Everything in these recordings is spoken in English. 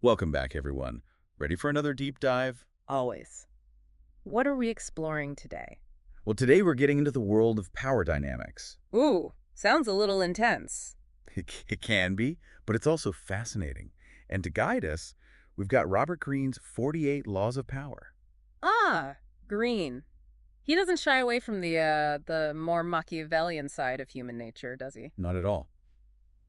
Welcome back, everyone. Ready for another deep dive? Always. What are we exploring today? Well, today we're getting into the world of power dynamics. Ooh, sounds a little intense. It can be, but it's also fascinating. And to guide us, we've got Robert Greene's 48 Laws of Power. Ah, Greene. He doesn't shy away from the more Machiavellian side of human nature, does he? Not at all.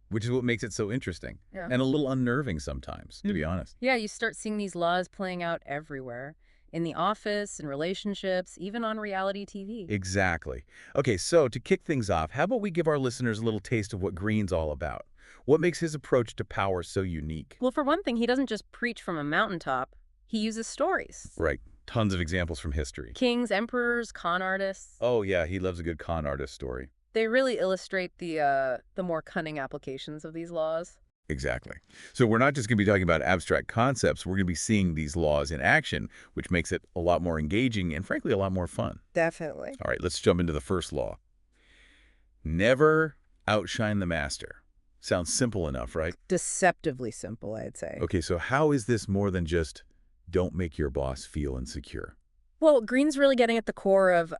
Which is what makes it so interesting. Yeah. And a little unnerving sometimes, to be honest. Yeah, you start seeing these laws playing out everywhere. In the office, in relationships, even on reality TV. Exactly. Okay, so to kick things off, how about we give our listeners a little taste of what Greene's all about? What makes his approach to power so unique? Well, for one thing, he doesn't just preach from a mountaintop. He uses stories. Right. Tons of examples from history. Kings, emperors, con artists. Oh, yeah, he loves a good con artist story. They really illustrate the more cunning applications of these laws. Exactly. So we're not just going to be talking about abstract concepts. We're going to be seeing these laws in action, which makes it a lot more engaging and, frankly, a lot more fun. Definitely. All right, let's jump into the first law. Never outshine the master. Sounds simple enough, right? Deceptively simple, I'd say. Okay, so how is this more than just don't make your boss feel insecure? Well, Green's really getting at the core of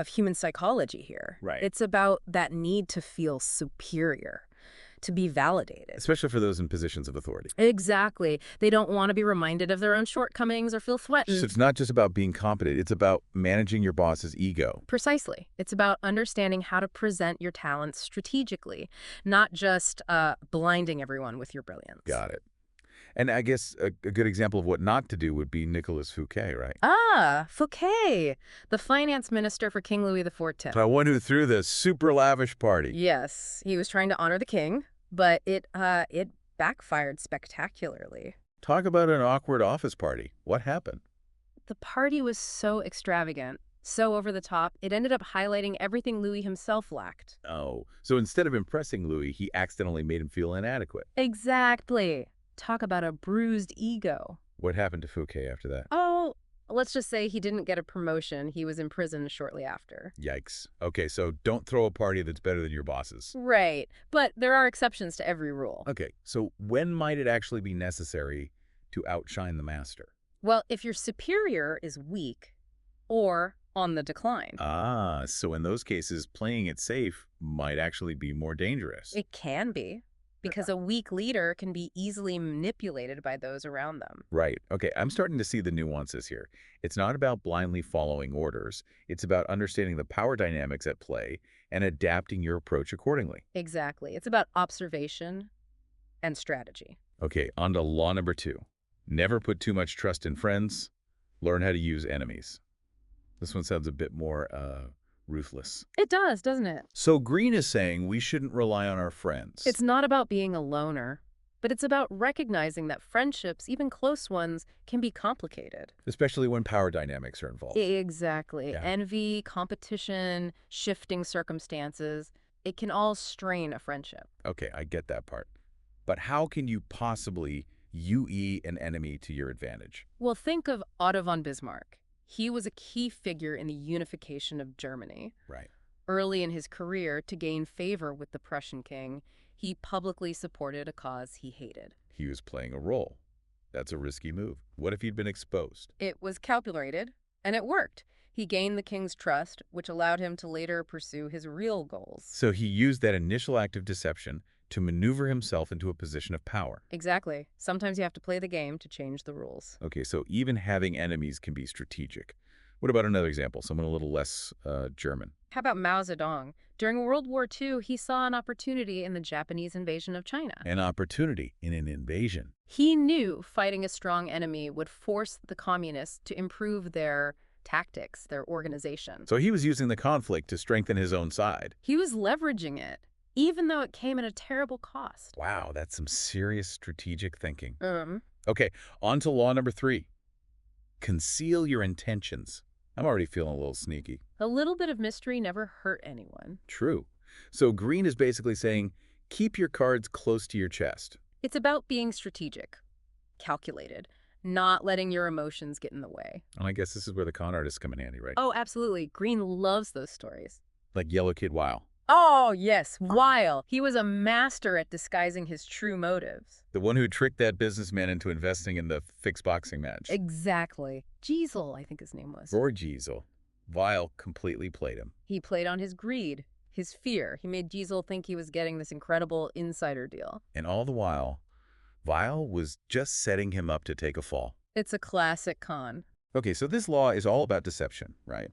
human psychology here. Right. It's about that need to feel superior, to be validated. Especially for those in positions of authority. Exactly. They don't want to be reminded of their own shortcomings or feel threatened. So it's not just about being competent. It's about managing your boss's ego. Precisely. It's about understanding how to present your talents strategically, not just blinding everyone with your brilliance. Got it. And I guess a good example of what not to do would be Nicolas Fouquet, right? Ah, Fouquet, the finance minister for King Louis XIV. The one who threw the super lavish party. Yes, he was trying to honor the king, but it backfired spectacularly. Talk about an awkward office party. What happened? The party was so extravagant, so over the top, it ended up highlighting everything Louis himself lacked. Oh, so instead of impressing Louis, he accidentally made him feel inadequate. Exactly. Talk about a bruised ego. What happened to Fouquet after that? Oh, let's just say he didn't get a promotion. He was imprisoned shortly after. Yikes. Okay, so don't throw a party that's better than your boss's. Right. But there are exceptions to every rule. Okay, so when might it actually be necessary to outshine the master? Well, if your superior is weak or on the decline. Ah, so in those cases, playing it safe might actually be more dangerous. It can be, because a weak leader can be easily manipulated by those around them. Right. Okay, I'm starting to see the nuances here. It's not about blindly following orders. It's about understanding the power dynamics at play and adapting your approach accordingly. Exactly. It's about observation and strategy. Okay, on to law number 2. Never put too much trust in friends. Learn how to use enemies. This one sounds a bit more ruthless. It does, doesn't it? So Greene is saying we shouldn't rely on our friends. It's not about being a loner, but it's about recognizing that friendships, even close ones, can be complicated. Especially when power dynamics are involved. Exactly. Yeah. Envy, competition, shifting circumstances, it can all strain a friendship. Okay, I get that part. But how can you possibly UE an enemy to your advantage? Well, think of Otto von Bismarck. He was a key figure in the unification of Germany. Right. Early in his career, to gain favor with the Prussian king, he publicly supported a cause he hated. He was playing a role. That's a risky move. What if he'd been exposed? It was calculated, and it worked. He gained the king's trust, which allowed him to later pursue his real goals. So he used that initial act of deception to maneuver himself into a position of power. Exactly. Sometimes you have to play the game to change the rules. Okay, so even having enemies can be strategic. What about another example, someone a little less German? How about Mao Zedong? During World War II, he saw an opportunity in the Japanese invasion of China. An opportunity in an invasion. He knew fighting a strong enemy would force the communists to improve their tactics, their organization. So he was using the conflict to strengthen his own side. He was leveraging it, even though it came at a terrible cost. Wow, that's some serious strategic thinking. Um, Okay, on to law number 3. Conceal your intentions. I'm already feeling a little sneaky. a little bit of mystery never hurt anyone. True. So Greene is basically saying, keep your cards close to your chest. It's about being strategic, calculated, not letting your emotions get in the way. And I guess this is where the con artists come in handy, right? Oh, absolutely. Green loves those stories. Like Yellow Kid Wow. Oh, yes, Weil. He was a master at disguising his true motives. The one who tricked that businessman into investing in the fixed boxing match. Exactly. Giesel, I think his name was. Roy Giesel. Weil completely played him. He played on his greed, his fear. He made Giesel think he was getting this incredible insider deal. And all the while, Weil was just setting him up to take a fall. It's a classic con. Okay, so this law is all about deception, right?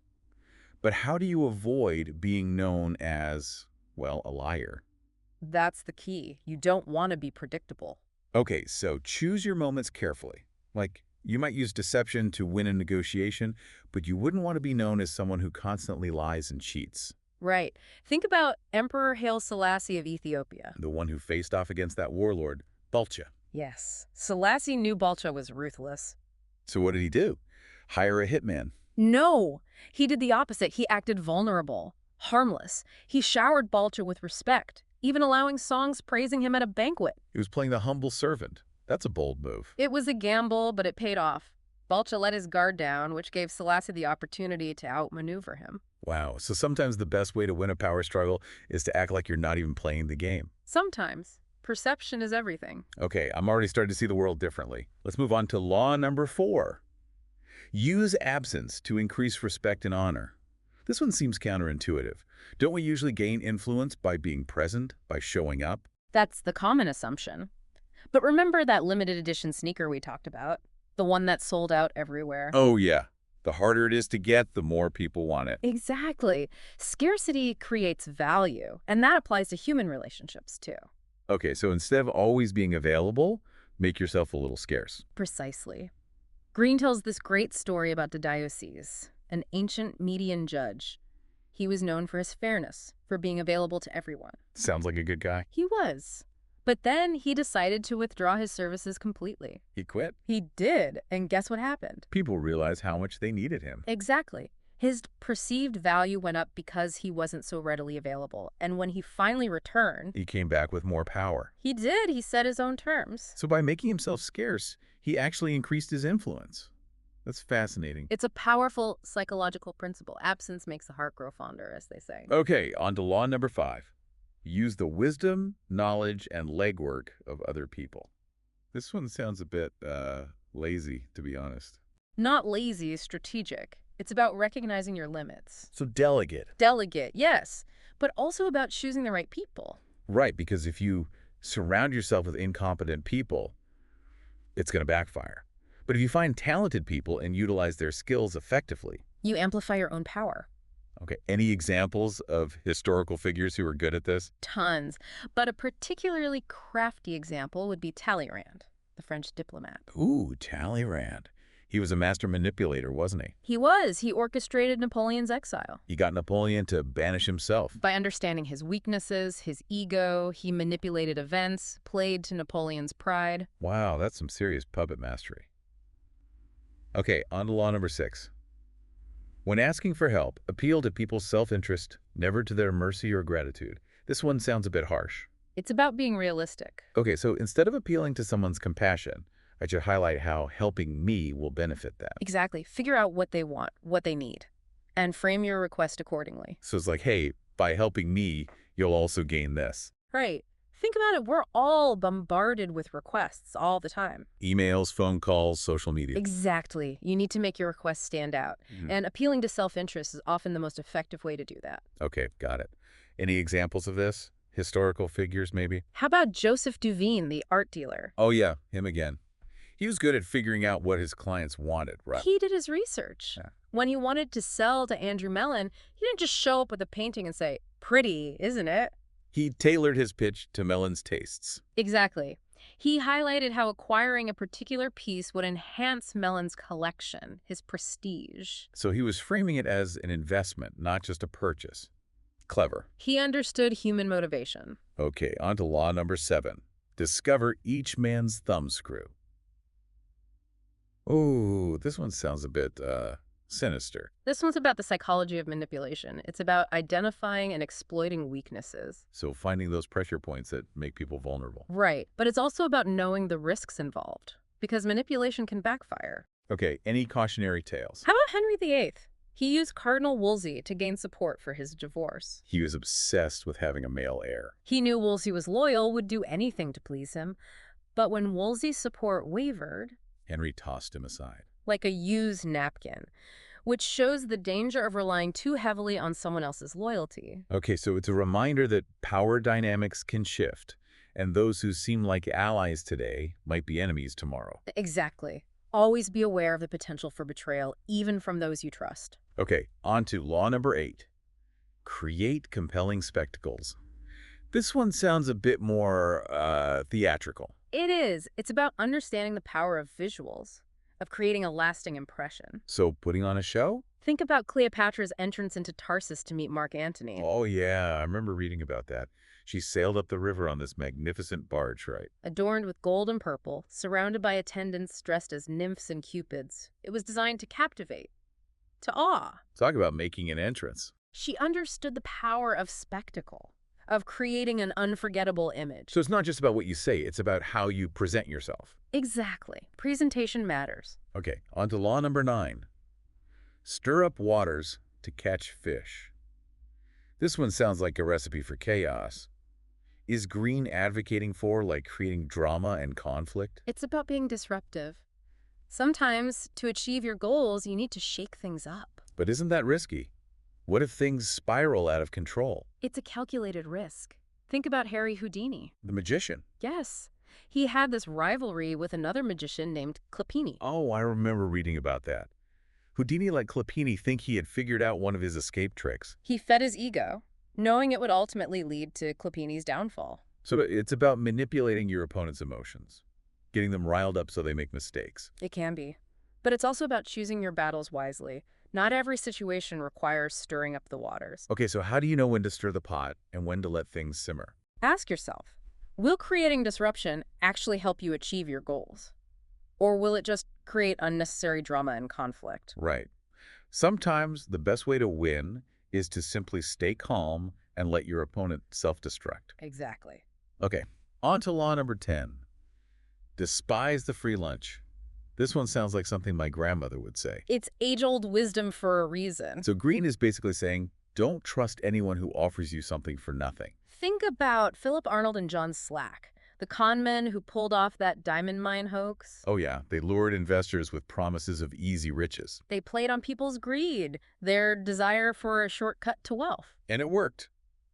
But how do you avoid being known as, well, a liar? That's the key. You don't want to be predictable. Okay, so choose your moments carefully. Like, you might use deception to win a negotiation, but you wouldn't want to be known as someone who constantly lies and cheats. Right. Think about Emperor Haile Selassie of Ethiopia. The one who faced off against that warlord, Balcha. Yes. Selassie knew Balcha was ruthless. So what did he do? Hire a hitman. No, he did the opposite. He acted vulnerable, harmless. He showered Balcha with respect, even allowing songs praising him at a banquet. He was playing the humble servant. That's a bold move. It was a gamble, but it paid off. Balcha let his guard down, which gave Selassie the opportunity to outmaneuver him. Wow, so sometimes the best way to win a power struggle is to act like you're not even playing the game. Sometimes. Perception is everything. Okay, I'm already starting to see the world differently. Let's move on to law number 4. Use absence to increase respect and honor. This one seems counterintuitive. Don't we usually gain influence by being present, by showing up? That's the common assumption. But remember that limited edition sneaker we talked about? The one that sold out everywhere? Oh yeah, the harder it is to get, the more people want it. Exactly. Scarcity creates value, and that applies to human relationships too. Okay, so instead of always being available, make yourself a little scarce. Precisely. Greene tells this great story about Diocles, an ancient Median judge. He was known for his fairness, for being available to everyone. Sounds like a good guy. He was. But then he decided to withdraw his services completely. He quit. He did, and guess what happened? People realized how much they needed him. Exactly. His perceived value went up because he wasn't so readily available. And when he finally returned, He came back with more power. he did. He set his own terms. So by making himself scarce, he actually increased his influence. That's fascinating. It's a powerful psychological principle. Absence makes the heart grow fonder, as they say. Okay, on to law number 5. Use the wisdom, knowledge, and legwork of other people. This one sounds a bit, lazy, to be honest. Not lazy, strategic. It's about recognizing your limits. So delegate. Delegate, yes, but also about choosing the right people. Right, because if you surround yourself with incompetent people, it's going to backfire. But if you find talented people and utilize their skills effectively, You amplify your own power. okay, any examples of historical figures who are good at this? Tons. But a particularly crafty example would be Talleyrand, the French diplomat. Ooh, Talleyrand. He was a master manipulator, wasn't he? He was. He orchestrated Napoleon's exile. He got Napoleon to banish himself. By understanding his weaknesses, his ego, he manipulated events, played to Napoleon's pride. Wow, that's some serious puppet mastery. Okay, on to law number 6. When asking for help, appeal to people's self-interest, never to their mercy or gratitude. This one sounds a bit harsh. It's about being realistic. Okay, so instead of appealing to someone's compassion, I should highlight how helping me will benefit them. Exactly. Figure out what they want, what they need, and frame your request accordingly. So it's like, hey, by helping me, you'll also gain this. Right. Think about it. We're all bombarded with requests all the time. Emails, phone calls, social media. Exactly. You need to make your request stand out. And appealing to self-interest is often the most effective way to do that. Okay, got it. Any examples of this? Historical figures, maybe? How about Joseph Duveen, the art dealer? Oh yeah, him again. He was good at figuring out what his clients wanted, right? He did his research. Yeah. When he wanted to sell to Andrew Mellon, he didn't just show up with a painting and say, "Pretty, isn't it?" He tailored his pitch to Mellon's tastes. Exactly. He highlighted how acquiring a particular piece would enhance Mellon's collection, his prestige. So he was framing it as an investment, not just a purchase. Clever. He understood human motivation. Okay, on to law number 7. Discover each man's thumbscrew. Oh, this one sounds a bit, sinister. This one's about the psychology of manipulation. It's about identifying and exploiting weaknesses. So finding those pressure points that make people vulnerable. Right. But it's also about knowing the risks involved, because manipulation can backfire. Okay, any cautionary tales? How about Henry VIII? He used Cardinal Wolsey to gain support for his divorce. He was obsessed with having a male heir. He knew Wolsey was loyal, would do anything to please him, but when Wolsey's support wavered, Henry tossed him aside. like a used napkin, which shows the danger of relying too heavily on someone else's loyalty. Okay, so it's a reminder that power dynamics can shift, and those who seem like allies today might be enemies tomorrow. Exactly. Always be aware of the potential for betrayal, even from those you trust. Okay, on to law number 8. Create compelling spectacles. This one sounds a bit more theatrical. It is. It's about understanding the power of visuals, of creating a lasting impression. So putting on a show? Think about Cleopatra's entrance into Tarsus to meet Mark Antony. Oh yeah, I remember reading about that. She sailed up the river on this magnificent barge, right? Adorned with gold and purple, surrounded by attendants dressed as nymphs and cupids. It was designed to captivate, to awe. Talk about making an entrance. She understood the power of spectacle, of creating an unforgettable image. So it's not just about what you say, it's about how you present yourself. Exactly. Presentation matters. Okay, on to law number 9. Stir up waters to catch fish. This one sounds like a recipe for chaos. Is Greene advocating for, like, creating drama and conflict? It's about being disruptive. Sometimes, to achieve your goals, you need to shake things up. But isn't that risky? What if things spiral out of control? It's a calculated risk. Think about Harry Houdini. The magician. Yes, he had this rivalry with another magician named Clopini. Oh, I remember reading about that. Houdini let Clopini think he had figured out one of his escape tricks. He fed his ego, knowing it would ultimately lead to Clopini's downfall. So it's about manipulating your opponent's emotions, getting them riled up so they make mistakes. It can be. But it's also about choosing your battles wisely. Not every situation requires stirring up the waters. Okay, so how do you know when to stir the pot and when to let things simmer? Ask yourself, will creating disruption actually help you achieve your goals? Or will it just create unnecessary drama and conflict? Right. Sometimes the best way to win is to simply stay calm and let your opponent self-destruct. Exactly. Okay, on to law number 10. Despise the free lunch. This one sounds like something my grandmother would say. It's age-old wisdom for a reason. So Greene is basically saying, don't trust anyone who offers you something for nothing. Think about Philip Arnold and John Slack, the con men who pulled off that diamond mine hoax. Oh yeah, they lured investors with promises of easy riches. They played on people's greed, their desire for a shortcut to wealth. And it worked.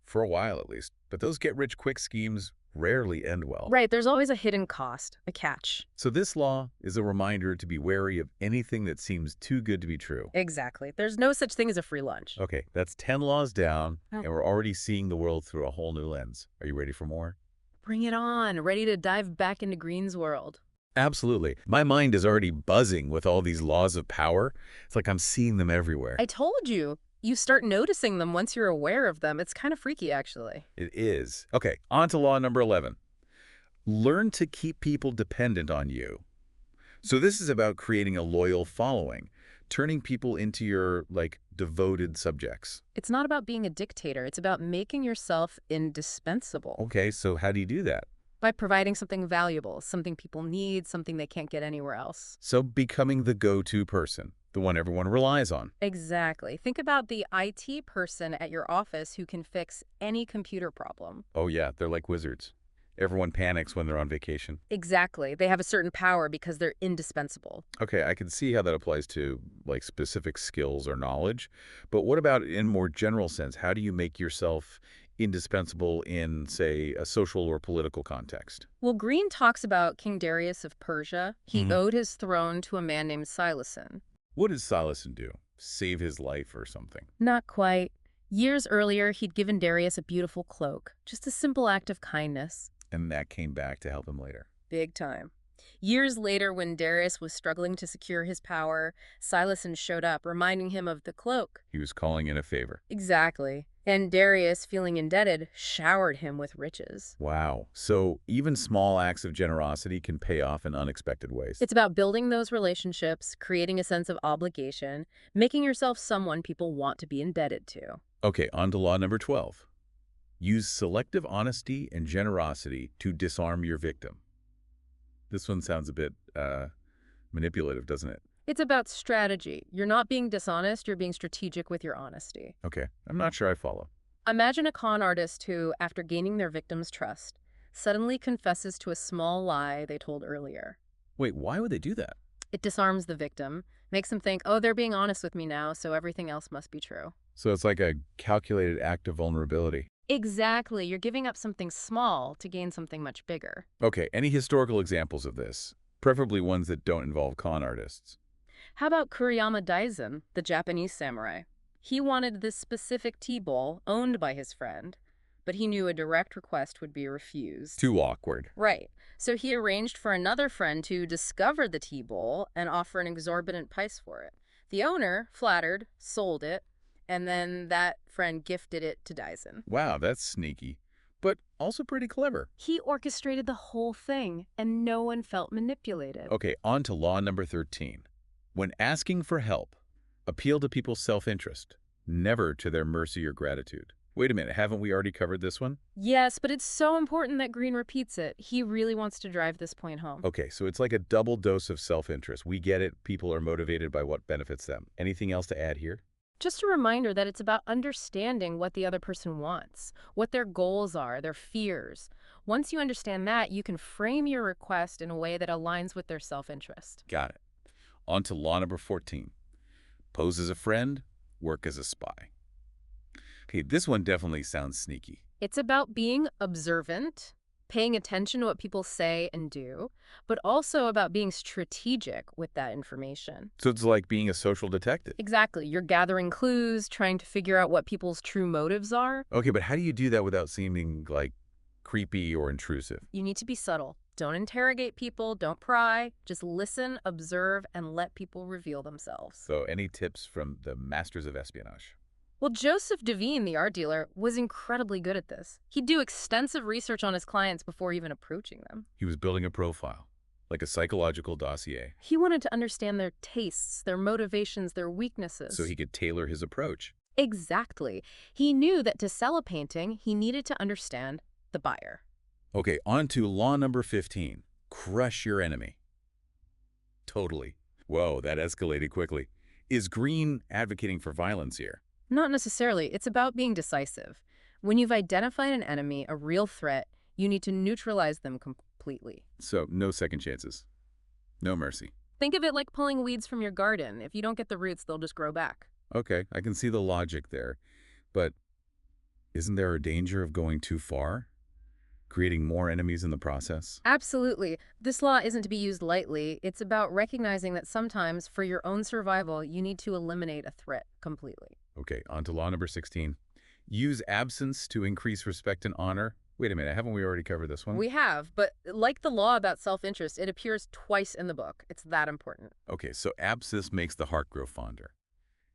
For a while at least. But those get-rich-quick schemes rarely end well. Right, there's always a hidden cost, a catch. So this law is a reminder to be wary of anything that seems too good to be true. Exactly. There's no such thing as a free lunch. Okay, that's 10 laws down, and we're already seeing the world through a whole new lens. Are you ready for more? Bring it on. Ready to dive back into Greene's world. Absolutely. My mind is already buzzing with all these laws of power. It's like I'm seeing them everywhere. I told you. You start noticing them once you're aware of them. It's kind of freaky, actually. It is. Okay, on to law number 11. Learn to keep people dependent on you. So this is about creating a loyal following, turning people into your, devoted subjects. It's not about being a dictator. It's about making yourself indispensable. Okay, so how do you do that? By providing something valuable, something people need, something they can't get anywhere else. So becoming the go-to person, the one everyone relies on. Exactly. Think about the IT person at your office who can fix any computer problem. Oh yeah, they're like wizards. Everyone panics when they're on vacation. Exactly. They have a certain power because they're indispensable. Okay, I can see how that applies to, specific skills or knowledge. But what about in more general sense? How do you make yourself indispensable in, say, a social or political context? Well, Greene talks about King Darius of Persia. He owed his throne to a man named Silason. What did Silason do? Save his life or something? Not quite. Years earlier, he'd given Darius a beautiful cloak. Just a simple act of kindness. And that came back to help him later. Big time. Years later, when Darius was struggling to secure his power, Silason showed up, reminding him of the cloak. He was calling in a favor. Exactly. And Darius, feeling indebted, showered him with riches. Wow. So even small acts of generosity can pay off in unexpected ways. It's about building those relationships, creating a sense of obligation, making yourself someone people want to be indebted to. Okay, on to law number 12. Use selective honesty and generosity to disarm your victim. This one sounds a bit manipulative, doesn't it? It's about strategy. You're not being dishonest, you're being strategic with your honesty. Okay, I'm not sure I follow. Imagine a con artist who, after gaining their victim's trust, suddenly confesses to a small lie they told earlier. Wait, why would they do that? It disarms the victim, makes them think, oh, they're being honest with me now, so everything else must be true. So it's like a calculated act of vulnerability. Exactly. You're giving up something small to gain something much bigger. Okay, any historical examples of this? Preferably ones that don't involve con artists. How about Kuriyama Daisen, the Japanese samurai? He wanted this specific tea bowl owned by his friend, but he knew a direct request would be refused. Too awkward. Right. So he arranged for another friend to discover the tea bowl and offer an exorbitant price for it. The owner, flattered, sold it, and then that friend gifted it to Daisen. Wow, that's sneaky, but also pretty clever. He orchestrated the whole thing, and no one felt manipulated. Okay, on to law number 13. When asking for help, appeal to people's self-interest, never to their mercy or gratitude. Wait a minute, haven't we already covered this one? Yes, but it's so important that Greene repeats it. He really wants to drive this point home. Okay, so it's like a double dose of self-interest. We get it. People are motivated by what benefits them. Anything else to add here? Just a reminder that it's about understanding what the other person wants, what their goals are, their fears. Once you understand that, you can frame your request in a way that aligns with their self-interest. Got it. On to law number 14. Pose as a friend, work as a spy. Okay, this one definitely sounds sneaky. It's about being observant, paying attention to what people say and do, but also about being strategic with that information. So it's like being a social detective. Exactly. You're gathering clues, trying to figure out what people's true motives are. Okay, but how do you do that without seeming like creepy or intrusive? You need to be subtle. Don't interrogate people, don't pry. Just listen, observe, and let people reveal themselves. So any tips from the masters of espionage? Well, Joseph Devine, the art dealer, was incredibly good at this. He'd do extensive research on his clients before even approaching them. He was building a profile, like a psychological dossier, He wanted to understand their tastes, their motivations, their weaknesses. so he could tailor his approach. Exactly. He knew that to sell a painting, he needed to understand the buyer. Okay, on to law number 15. Crush your enemy. Totally. Whoa, that escalated quickly. Is Greene advocating for violence here? Not necessarily. It's about being decisive. When you've identified an enemy, a real threat, you need to neutralize them completely. So no second chances. No mercy. Think of it like pulling weeds from your garden. If you don't get the roots, they'll just grow back. Okay, I can see the logic there. But isn't there a danger of going too far? Creating more enemies in the process? Absolutely. This law isn't to be used lightly. It's about recognizing that sometimes, for your own survival, you need to eliminate a threat completely. Okay, on to law number 16. Use absence to increase respect and honor. Wait a minute, haven't we already covered this one? We have, but like the law about self-interest, it appears twice in the book. It's that important. Okay, so abscess makes the heart grow fonder.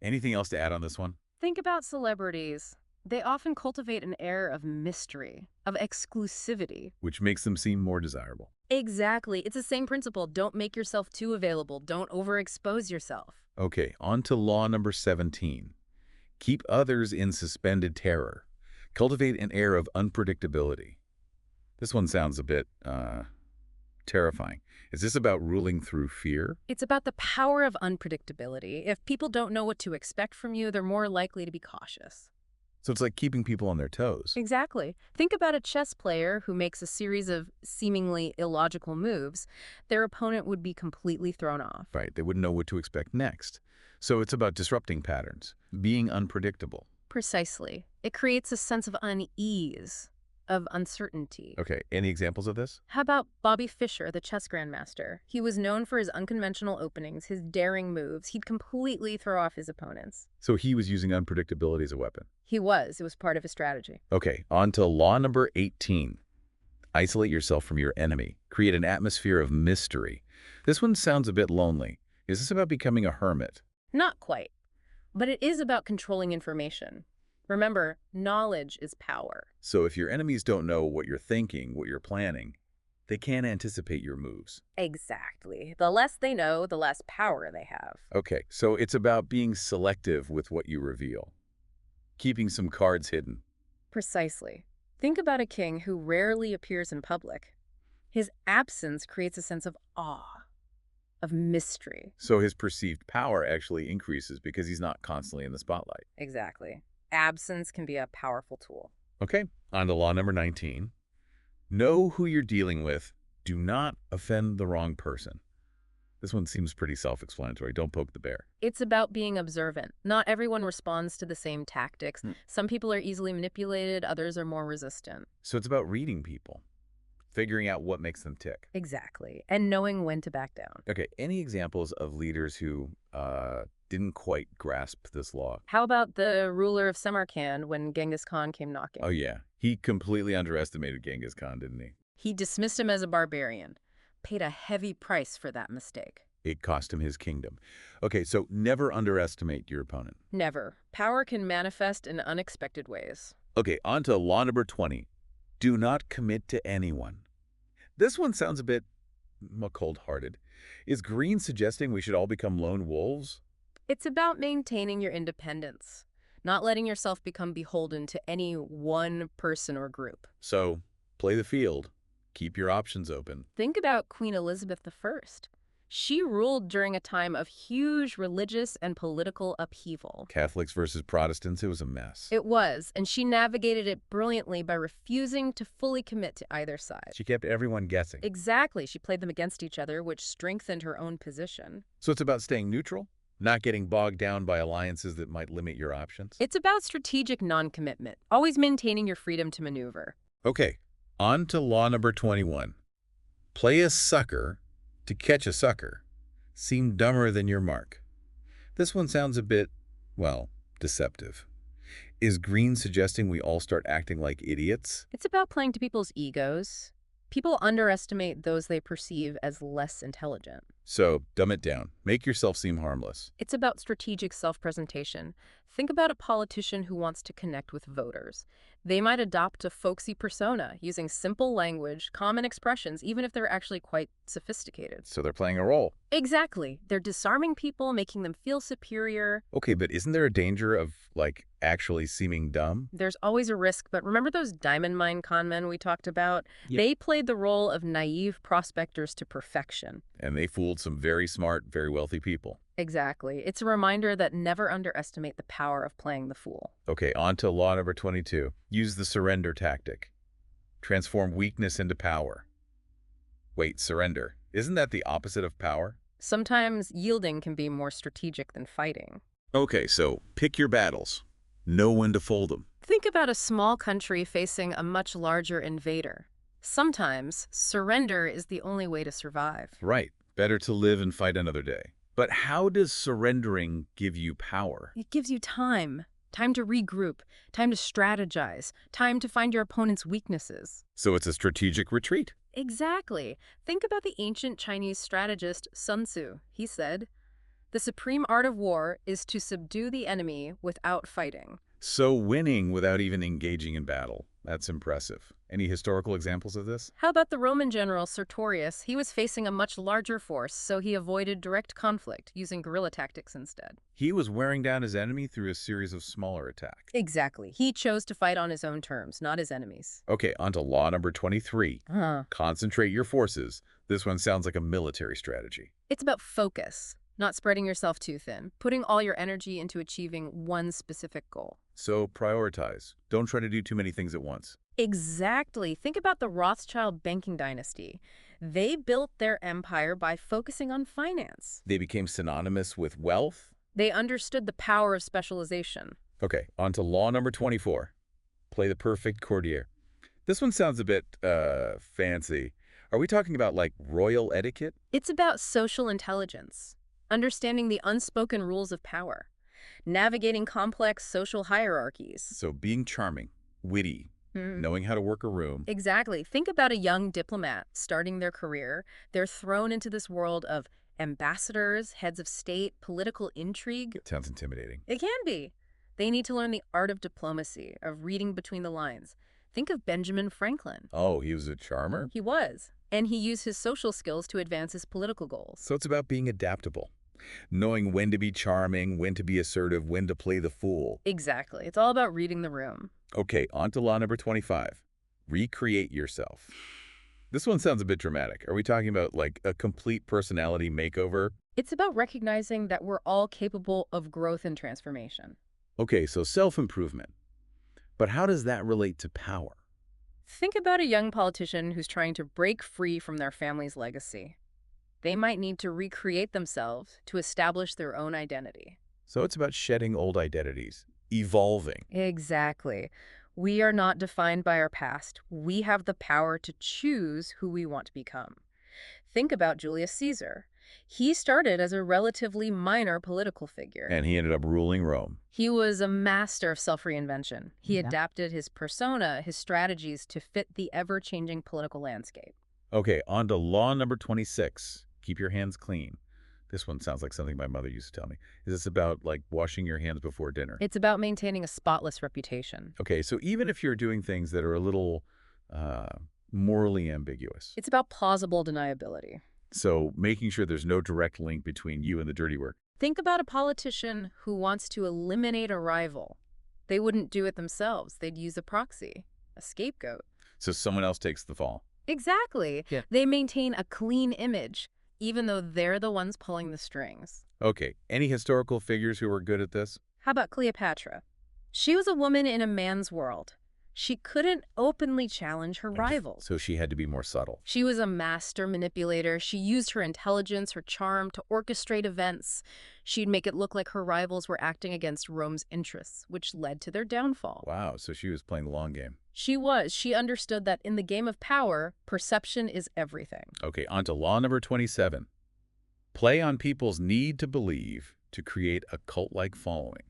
Anything else to add on this one? Think about celebrities. They often cultivate an air of mystery, of exclusivity. Which makes them seem more desirable. Exactly. It's the same principle. Don't make yourself too available. Don't overexpose yourself. Okay, on to law number 17. Keep others in suspended terror. Cultivate an air of unpredictability. This one sounds a bit, terrifying. Is this about ruling through fear? It's about the power of unpredictability. If people don't know what to expect from you, they're more likely to be cautious. So it's like keeping people on their toes. Exactly. Think about a chess player who makes a series of seemingly illogical moves. Their opponent would be completely thrown off. Right, they wouldn't know what to expect next. So it's about disrupting patterns, being unpredictable. Precisely. It creates a sense of unease, of uncertainty. Okay, any examples of this? How about Bobby Fischer, the chess grandmaster? He was known for his unconventional openings, his daring moves. He'd completely throw off his opponents. So he was using unpredictability as a weapon. He was. It was part of his strategy. Okay, on to law number 18. Isolate yourself from your enemy. Create an atmosphere of mystery. This one sounds a bit lonely. Is this about becoming a hermit? Not quite. But it is about controlling information. Remember, knowledge is power. So if your enemies don't know what you're thinking, what you're planning, they can't anticipate your moves. Exactly. The less they know, the less power they have. Okay, so it's about being selective with what you reveal. Keeping some cards hidden. Precisely. Think about a king who rarely appears in public. His absence creates a sense of awe, of mystery. So his perceived power actually increases because he's not constantly in the spotlight. Exactly. Absence can be a powerful tool. Okay, on to law number 19. Know who you're dealing with. Do not offend the wrong person. This one seems pretty self-explanatory. Don't poke the bear. It's about being observant. Not everyone responds to the same tactics. Some people are easily manipulated, others are more resistant. So it's about reading people, figuring out what makes them tick. Exactly. And knowing when to back down. Okay, any examples of leaders who didn't quite grasp this law? How about the ruler of Samarkand when Genghis Khan came knocking? Oh yeah, he completely underestimated Genghis Khan, didn't he? He dismissed him as a barbarian. Paid a heavy price for that mistake. It cost him his kingdom. Okay, so never underestimate your opponent. Never. Power can manifest in unexpected ways. Okay, on to law number 20. Do not commit to anyone. This one sounds a bit cold-hearted. Is Greene suggesting we should all become lone wolves? It's about maintaining your independence, not letting yourself become beholden to any one person or group. So, play the field. Keep your options open. Think about Queen Elizabeth I. She ruled during a time of huge religious and political upheaval. Catholics versus Protestants, it was a mess. It was, and she navigated it brilliantly by refusing to fully commit to either side. She kept everyone guessing. Exactly. She played them against each other, which strengthened her own position. So it's about staying neutral, not getting bogged down by alliances that might limit your options. It's about strategic non-commitment, always maintaining your freedom to maneuver. Okay, on to law number 21. Play a sucker to catch a sucker. Seem dumber than your mark. This one sounds a bit, well, deceptive. Is Greene suggesting we all start acting like idiots? It's about playing to people's egos. People underestimate those they perceive as less intelligent. So, dumb it down. Make yourself seem harmless. It's about strategic self-presentation. Think about a politician who wants to connect with voters. They might adopt a folksy persona, using simple language, common expressions, even if they're actually quite sophisticated. So they're playing a role. Exactly. They're disarming people, making them feel superior. Okay, but isn't there a danger of, like, actually seeming dumb? There's always a risk, but remember those diamond mine con men we talked about? Yeah. They played the role of naive prospectors to perfection. And they fooled some very smart, very wealthy people. Exactly. It's a reminder that never underestimate the power of playing the fool. Okay, on to law number 22. Use the surrender tactic. Transform weakness into power. Wait, surrender. Isn't that the opposite of power? Sometimes yielding can be more strategic than fighting. Okay, so pick your battles. Know when to fold them. Think about a small country facing a much larger invader. Sometimes surrender is the only way to survive. Right. Better to live and fight another day. But how does surrendering give you power? It gives you time. Time to regroup, time to strategize, time to find your opponent's weaknesses. So it's a strategic retreat. Exactly. Think about the ancient Chinese strategist Sun Tzu. He said, "The supreme art of war is to subdue the enemy without fighting." So winning without even engaging in battle. That's impressive. Any historical examples of this? How about the Roman general Sertorius? He was facing a much larger force, so he avoided direct conflict, using guerrilla tactics instead. He was wearing down his enemy through a series of smaller attacks. Exactly. He chose to fight on his own terms, not his enemies. Okay, on to law number 23. Concentrate your forces. This one sounds like a military strategy. It's about focus, not spreading yourself too thin, putting all your energy into achieving one specific goal. So prioritize. Don't try to do too many things at once. Exactly. Think about the Rothschild banking dynasty. They built their empire by focusing on finance. They became synonymous with wealth. They understood the power of specialization. Okay, on to law number 24. Play the perfect courtier. This one sounds a bit, fancy. Are we talking about, like, royal etiquette? It's about social intelligence, understanding the unspoken rules of power, navigating complex social hierarchies. So being charming, witty, knowing how to work a room. Exactly. Think about a young diplomat starting their career. They're thrown into this world of ambassadors, heads of state, political intrigue. It sounds intimidating. It can be. They need to learn the art of diplomacy, of reading between the lines. Think of Benjamin Franklin. Oh, he was a charmer? He was. And he used his social skills to advance his political goals. So it's about being adaptable. Knowing when to be charming, when to be assertive, when to play the fool. Exactly. It's all about reading the room. Okay, on to law number 25. Recreate yourself. This one sounds a bit dramatic. Are we talking about like a complete personality makeover? It's about recognizing that we're all capable of growth and transformation. Okay, so self-improvement. But how does that relate to power? Think about a young politician who's trying to break free from their family's legacy. They might need to recreate themselves to establish their own identity. So it's about shedding old identities, evolving. Exactly. We are not defined by our past. We have the power to choose who we want to become. Think about Julius Caesar. He started as a relatively minor political figure. And he ended up ruling Rome. He was a master of self-reinvention. He adapted his persona, his strategies to fit the ever-changing political landscape. Okay, on to law number 26. Keep your hands clean. This one sounds like something my mother used to tell me. Is this about, like, washing your hands before dinner? It's about maintaining a spotless reputation. Okay, so even if you're doing things that are a little morally ambiguous. It's about plausible deniability. So making sure there's no direct link between you and the dirty work. Think about a politician who wants to eliminate a rival. They wouldn't do it themselves. They'd use a proxy, a scapegoat. So someone else takes the fall. Exactly. Yeah. They maintain a clean image, even though they're the ones pulling the strings. Okay, any historical figures who were good at this? How about Cleopatra? She was a woman in a man's world. She couldn't openly challenge her rivals. So she had to be more subtle. She was a master manipulator. She used her intelligence, her charm to orchestrate events. She'd make it look like her rivals were acting against Rome's interests, which led to their downfall. Wow, so she was playing the long game. She was. She understood that in the game of power, perception is everything. Okay, on to law number 27. Play on people's need to believe to create a cult-like following.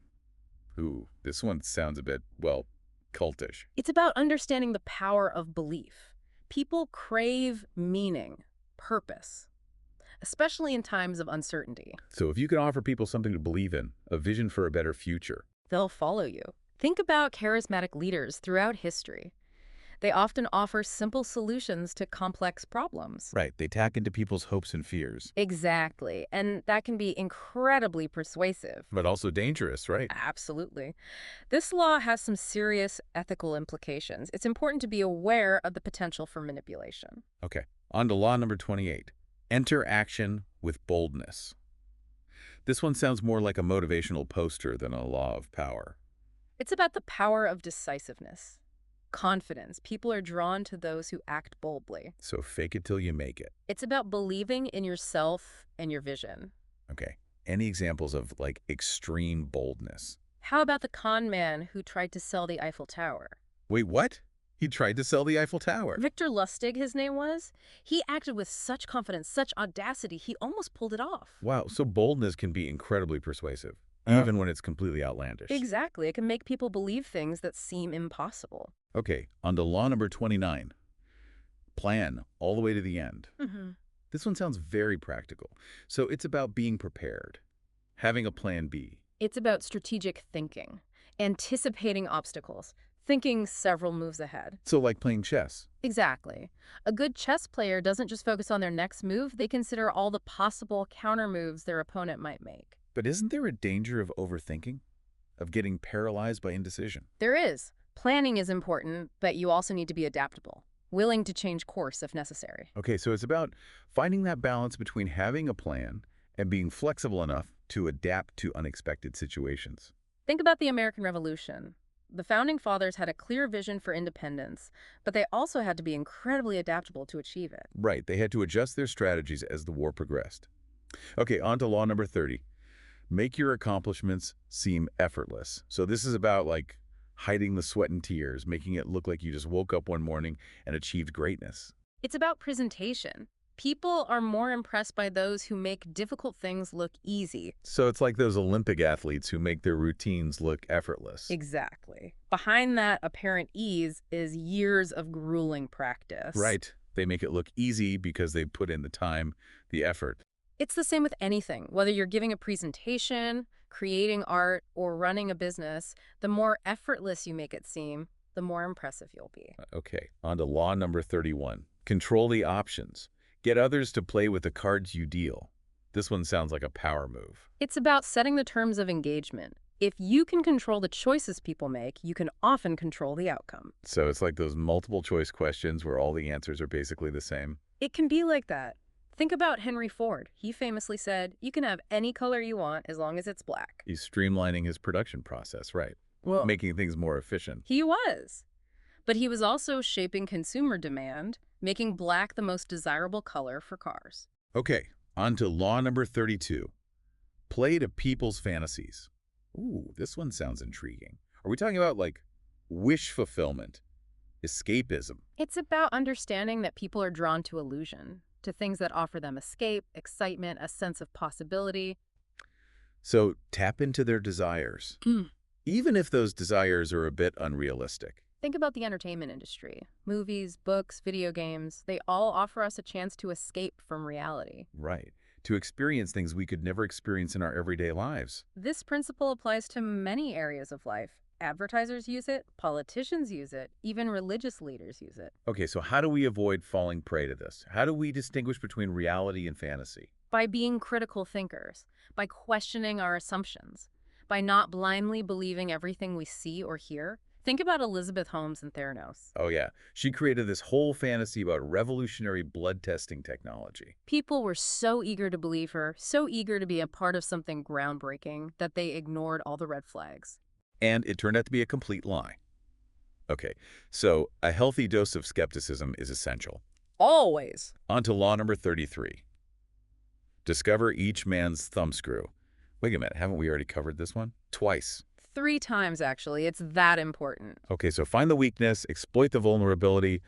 Ooh, this one sounds a bit, well, cultish. It's about understanding the power of belief. People crave meaning, purpose, especially in times of uncertainty. So if you can offer people something to believe in, a vision for a better future. They'll follow you. Think about charismatic leaders throughout history. They often offer simple solutions to complex problems. Right, they tack into people's hopes and fears. Exactly. And that can be incredibly persuasive. But also dangerous, right? Absolutely. This law has some serious ethical implications. It's important to be aware of the potential for manipulation. Okay, on to law number 28. Enter action with boldness. This one sounds more like a motivational poster than a law of power. It's about the power of decisiveness. Confidence. People are drawn to those who act boldly. So fake it till you make it. It's about believing in yourself and your vision. Okay, any examples of, like, extreme boldness? How about the con man who tried to sell the Eiffel Tower? Wait, what? He tried to sell the Eiffel Tower. Victor Lustig, his name was. He acted with such confidence, such audacity, he almost pulled it off. Wow, so boldness can be incredibly persuasive, even when it's completely outlandish. Exactly. It can make people believe things that seem impossible. Okay, on to law number 29. Plan all the way to the end. This one sounds very practical. So it's about being prepared, having a plan B. It's about strategic thinking, anticipating obstacles, thinking several moves ahead. So like playing chess. Exactly. A good chess player doesn't just focus on their next move, they consider all the possible counter moves their opponent might make. But isn't there a danger of overthinking? Of getting paralyzed by indecision? There is. Planning is important, but you also need to be adaptable, willing to change course if necessary. Okay, so it's about finding that balance between having a plan and being flexible enough to adapt to unexpected situations. Think about the American Revolution. The Founding Fathers had a clear vision for independence, but they also had to be incredibly adaptable to achieve it. Right, they had to adjust their strategies as the war progressed. Okay, on to law number 30. Make your accomplishments seem effortless. So this is about, like, hiding the sweat and tears, making it look like you just woke up one morning and achieved greatness. It's about presentation. People are more impressed by those who make difficult things look easy. So it's like those Olympic athletes who make their routines look effortless. Exactly. Behind that apparent ease is years of grueling practice. Right. They make it look easy because they put in the time, the effort. It's the same with anything. Whether you're giving a presentation, creating art, or running a business, the more effortless you make it seem, the more impressive you'll be. Okay, on to law number 31. Control the options. Get others to play with the cards you deal. This one sounds like a power move. It's about setting the terms of engagement. If you can control the choices people make, you can often control the outcome. So it's like those multiple choice questions where all the answers are basically the same. It can be like that. Think about Henry Ford. He famously said, you can have any color you want as long as it's black. He's streamlining his production process, right? Well, making things more efficient. He was. But he was also shaping consumer demand, making black the most desirable color for cars. Okay, on to law number 32. Play to people's fantasies. Ooh, this one sounds intriguing. Are we talking about, like, wish fulfillment, escapism? It's about understanding that people are drawn to illusion, to things that offer them escape, excitement, a sense of possibility. So tap into their desires, even if those desires are a bit unrealistic. Think about the entertainment industry. Movies, books, video games, they all offer us a chance to escape from reality. Right. To experience things we could never experience in our everyday lives. This principle applies to many areas of life. Advertisers use it, politicians use it, even religious leaders use it. Okay, so how do we avoid falling prey to this? How do we distinguish between reality and fantasy? By being critical thinkers, by questioning our assumptions, by not blindly believing everything we see or hear. Think about Elizabeth Holmes and Theranos. Oh yeah, she created this whole fantasy about revolutionary blood testing technology. People were so eager to believe her, so eager to be a part of something groundbreaking, that they ignored all the red flags. And it turned out to be a complete lie. Okay, so a healthy dose of skepticism is essential. Always. On to law number 33. Discover each man's thumbscrew. Wait a minute, haven't we already covered this one? Twice. 3 times, actually. It's that important. Okay, so find the weakness, exploit the vulnerability.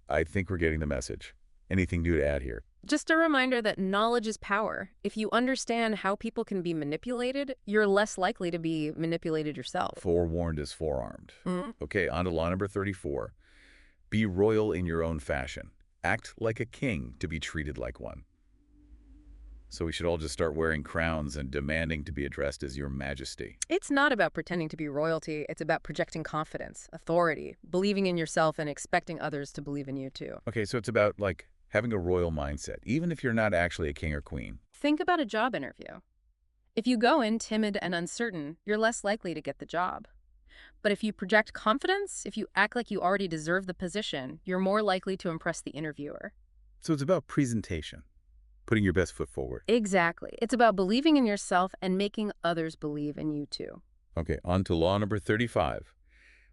I think we're getting the message. Anything new to add here? Just a reminder that knowledge is power. If you understand how people can be manipulated, you're less likely to be manipulated yourself. Forewarned is forearmed. Okay, on to law number 34. Be royal in your own fashion. Act like a king to be treated like one. So we should all just start wearing crowns and demanding to be addressed as Your Majesty. It's not about pretending to be royalty. It's about projecting confidence, authority, believing in yourself and expecting others to believe in you too. Okay, so it's about, like, having a royal mindset, even if you're not actually a king or queen. Think about a job interview. If you go in timid and uncertain, you're less likely to get the job. But if you project confidence, if you act like you already deserve the position, you're more likely to impress the interviewer. So it's about presentation, putting your best foot forward. Exactly. It's about believing in yourself and making others believe in you too. Okay, on to law number 35.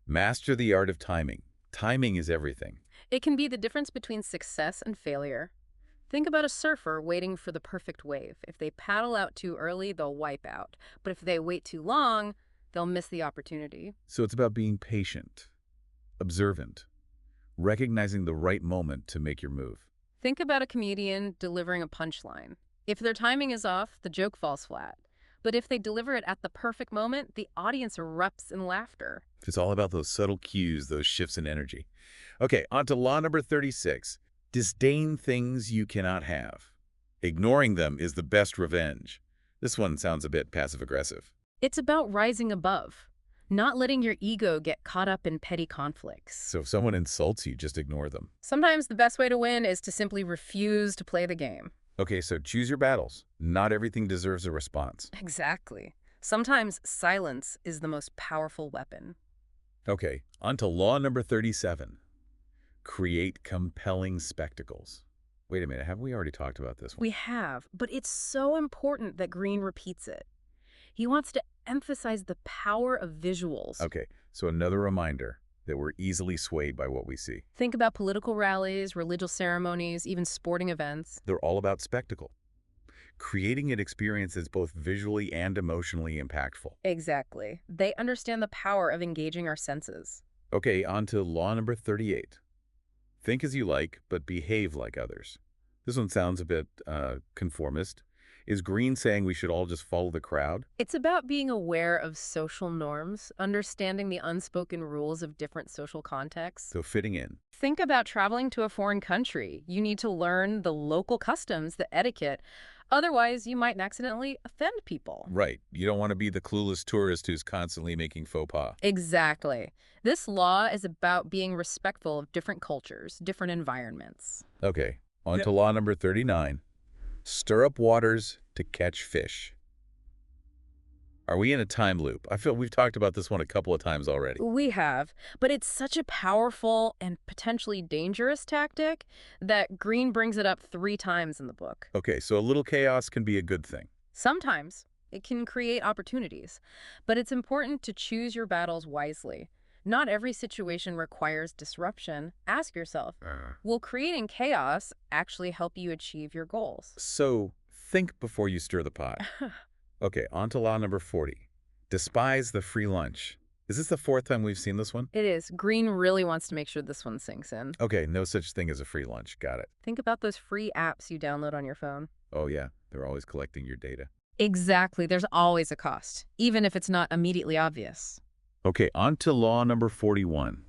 Master the art of timing. Timing is everything. It can be the difference between success and failure. Think about a surfer waiting for the perfect wave. If they paddle out too early, they'll wipe out. But if they wait too long, they'll miss the opportunity. So it's about being patient, observant, recognizing the right moment to make your move. Think about a comedian delivering a punchline. If their timing is off, the joke falls flat. But if they deliver it at the perfect moment, the audience erupts in laughter. It's all about those subtle cues, those shifts in energy. Okay, on to law number 36. Disdain things you cannot have. Ignoring them is the best revenge. This one sounds a bit passive-aggressive. It's about rising above, not letting your ego get caught up in petty conflicts. So if someone insults you, just ignore them. Sometimes the best way to win is to simply refuse to play the game. Okay, so choose your battles. Not everything deserves a response. Exactly. Sometimes silence is the most powerful weapon. Okay, on to law number 37. Create compelling spectacles. Wait a minute, have we already talked about this one? We have, but it's so important that Greene repeats it. He wants to emphasize the power of visuals. Okay, so another reminder that we're easily swayed by what we see. Think about political rallies, religious ceremonies, even sporting events. They're all about spectacle. Creating an experience that's both visually and emotionally impactful. Exactly. They understand the power of engaging our senses. Okay, on to law number 38. Think as you like, but behave like others. This one sounds a bit conformist. Is Greene saying we should all just follow the crowd? It's about being aware of social norms, understanding the unspoken rules of different social contexts. So fitting in. Think about traveling to a foreign country. You need to learn the local customs, the etiquette. Otherwise, you might accidentally offend people. Right. You don't want to be the clueless tourist who's constantly making faux pas. Exactly. This law is about being respectful of different cultures, different environments. Okay, on to law number 39. Stir up waters to catch fish. Are we in a time loop? I feel we've talked about this one a couple of times already. We have, but it's such a powerful and potentially dangerous tactic that Greene brings it up 3 times in the book. Okay, so a little chaos can be a good thing. Sometimes it can create opportunities, but it's important to choose your battles wisely. Not every situation requires disruption. Ask yourself, will creating chaos actually help you achieve your goals? So think before you stir the pot. Okay, on to law number 40. Despise the free lunch. Is this the 4th time we've seen this one? It is. Greene really wants to make sure this one sinks in. Okay, no such thing as a free lunch. Got it. Think about those free apps you download on your phone. Oh yeah, they're always collecting your data. Exactly. There's always a cost, even if it's not immediately obvious. Okay, on to law number 41.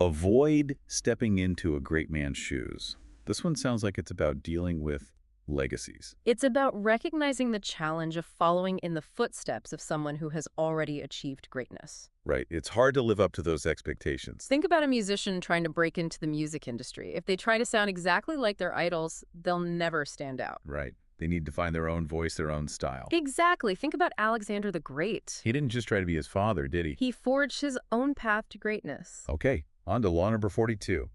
Avoid stepping into a great man's shoes. This one sounds like it's about dealing with legacies. It's about recognizing the challenge of following in the footsteps of someone who has already achieved greatness. Right, it's hard to live up to those expectations. Think about a musician trying to break into the music industry. If they try to sound exactly like their idols, they'll never stand out. Right, they need to find their own voice, their own style. Exactly. Think about Alexander the Great. He didn't just try to be his father, did he? He forged his own path to greatness. Okay, on to law number 42.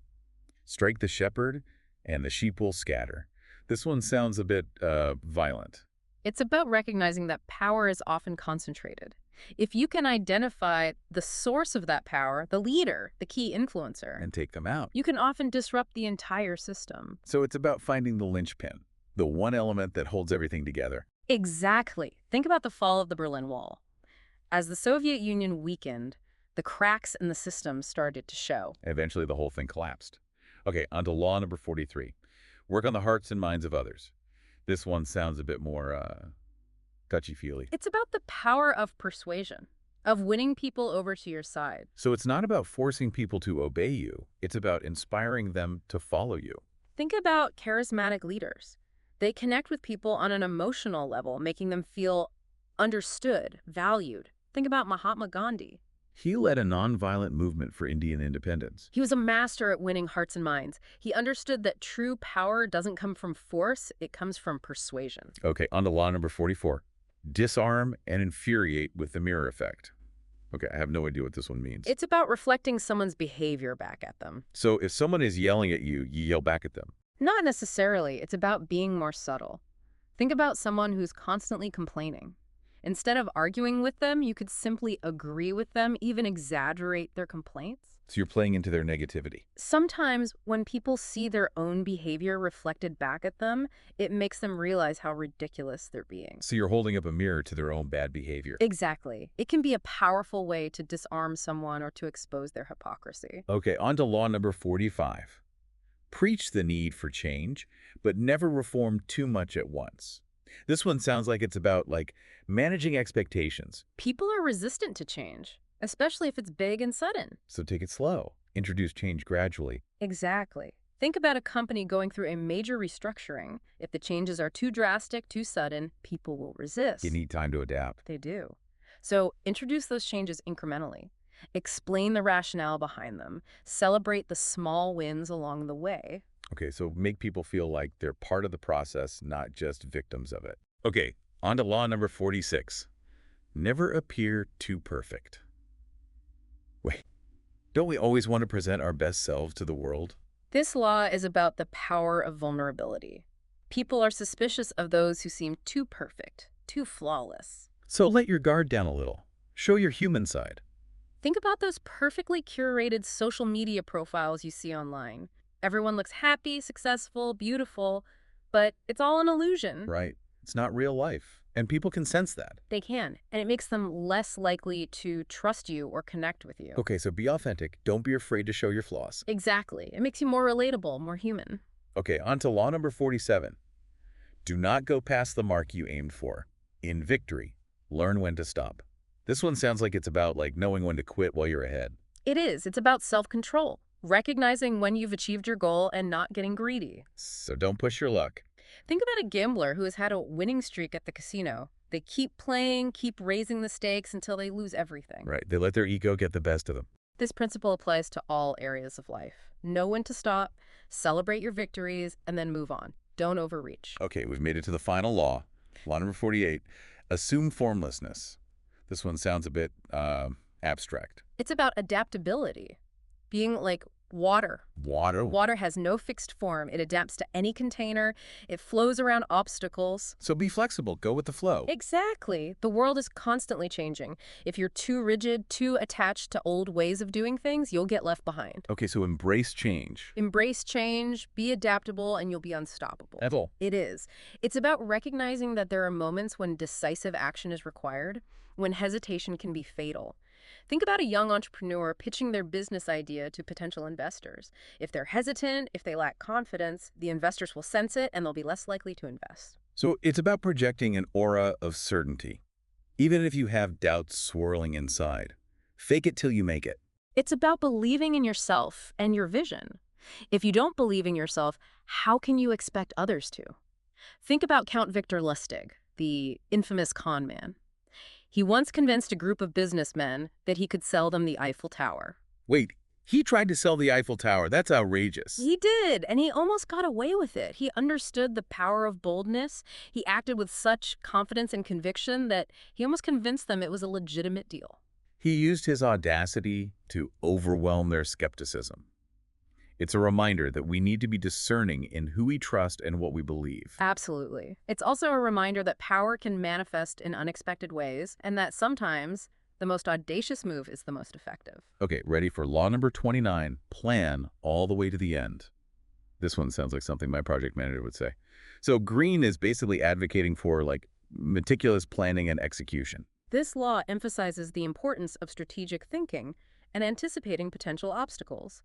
Strike the shepherd and the sheep will scatter. This one sounds a bit violent. It's about recognizing that power is often concentrated. If you can identify the source of that power, the leader, the key influencer, And take them out. you can often disrupt the entire system. So it's about finding the linchpin, the one element that holds everything together. Exactly. Think about the fall of the Berlin Wall. As the Soviet Union weakened, the cracks in the system started to show. Eventually, the whole thing collapsed. Okay, on to law number 43. Work on the hearts and minds of others. This one sounds a bit more touchy-feely. It's about the power of persuasion, of winning people over to your side. So it's not about forcing people to obey you. It's about inspiring them to follow you. Think about charismatic leaders. They connect with people on an emotional level, making them feel understood, valued. Think about Mahatma Gandhi. He led a nonviolent movement for Indian independence. He was a master at winning hearts and minds. He understood that true power doesn't come from force, it comes from persuasion. Okay, on to law number 44. Disarm and infuriate with the mirror effect. Okay, I have no idea what this one means. It's about reflecting someone's behavior back at them. So if someone is yelling at you, you yell back at them. Not necessarily. It's about being more subtle. Think about someone who's constantly complaining. Instead of arguing with them, you could simply agree with them, even exaggerate their complaints. So you're playing into their negativity. Sometimes when people see their own behavior reflected back at them, it makes them realize how ridiculous they're being. So you're holding up a mirror to their own bad behavior. Exactly. It can be a powerful way to disarm someone or to expose their hypocrisy. Okay, on to law number 45. Preach the need for change, but never reform too much at once. This one sounds like it's about, managing expectations. People are resistant to change, especially if it's big and sudden. So take it slow. Introduce change gradually. Exactly. Think about a company going through a major restructuring. If the changes are too drastic, too sudden, people will resist. You need time to adapt. They do. So introduce those changes incrementally. Explain the rationale behind them. Celebrate the small wins along the way. Okay, so make people feel like they're part of the process, not just victims of it. Okay, on to law number 46. Never appear too perfect. Wait, don't we always want to present our best selves to the world? This law is about the power of vulnerability. People are suspicious of those who seem too perfect, too flawless. So let your guard down a little. Show your human side. Think about those perfectly curated social media profiles you see online. Everyone looks happy, successful, beautiful, but it's all an illusion. Right. It's not real life. And people can sense that. They can, and it makes them less likely to trust you or connect with you. Okay, so be authentic. Don't be afraid to show your flaws. Exactly. It makes you more relatable, more human. Okay, on to law number 47. Do not go past the mark you aimed for. In victory, learn when to stop. This one sounds like it's about knowing when to quit while you're ahead. It is. It's about self-control, recognizing when you've achieved your goal and not getting greedy. So don't push your luck. Think about a gambler who has had a winning streak at the casino. They keep playing, keep raising the stakes until they lose everything. Right, they let their ego get the best of them. This principle applies to all areas of life. Know when to stop, celebrate your victories, and then move on. Don't overreach. Okay, we've made it to the final law. Law number 48. Assume formlessness. This one sounds a bit abstract. It's about adaptability, being like water. Water? Water has no fixed form. It adapts to any container. It flows around obstacles. So be flexible. Go with the flow. Exactly. The world is constantly changing. If you're too rigid, too attached to old ways of doing things, you'll get left behind. Okay, so embrace change. Embrace change, be adaptable, and you'll be unstoppable. Ethel. It is. It's about recognizing that there are moments when decisive action is required, when hesitation can be fatal. Think about a young entrepreneur pitching their business idea to potential investors. If they're hesitant, if they lack confidence, the investors will sense it and they'll be less likely to invest. So it's about projecting an aura of certainty, even if you have doubts swirling inside. Fake it till you make it. It's about believing in yourself and your vision. If you don't believe in yourself, how can you expect others to? Think about Count Victor Lustig, the infamous con man. He once convinced a group of businessmen that he could sell them the Eiffel Tower. Wait, he tried to sell the Eiffel Tower. That's outrageous. He did, and he almost got away with it. He understood the power of boldness. He acted with such confidence and conviction that he almost convinced them it was a legitimate deal. He used his audacity to overwhelm their skepticism. It's a reminder that we need to be discerning in who we trust and what we believe. Absolutely. It's also a reminder that power can manifest in unexpected ways, and that sometimes the most audacious move is the most effective. Okay, ready for law number 29, plan all the way to the end. This one sounds like something my project manager would say. So Greene is basically advocating for meticulous planning and execution. This law emphasizes the importance of strategic thinking and anticipating potential obstacles.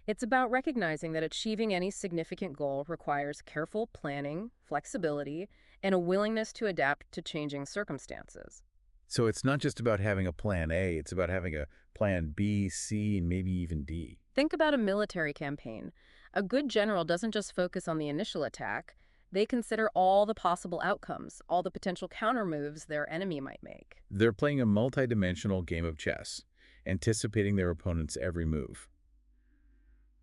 It's about recognizing that achieving any significant goal requires careful planning, flexibility, and a willingness to adapt to changing circumstances. So it's not just about having a plan A, it's about having a plan B, C, and maybe even D. Think about a military campaign. A good general doesn't just focus on the initial attack. They consider all the possible outcomes, all the potential countermoves their enemy might make. They're playing a multidimensional game of chess, anticipating their opponent's every move.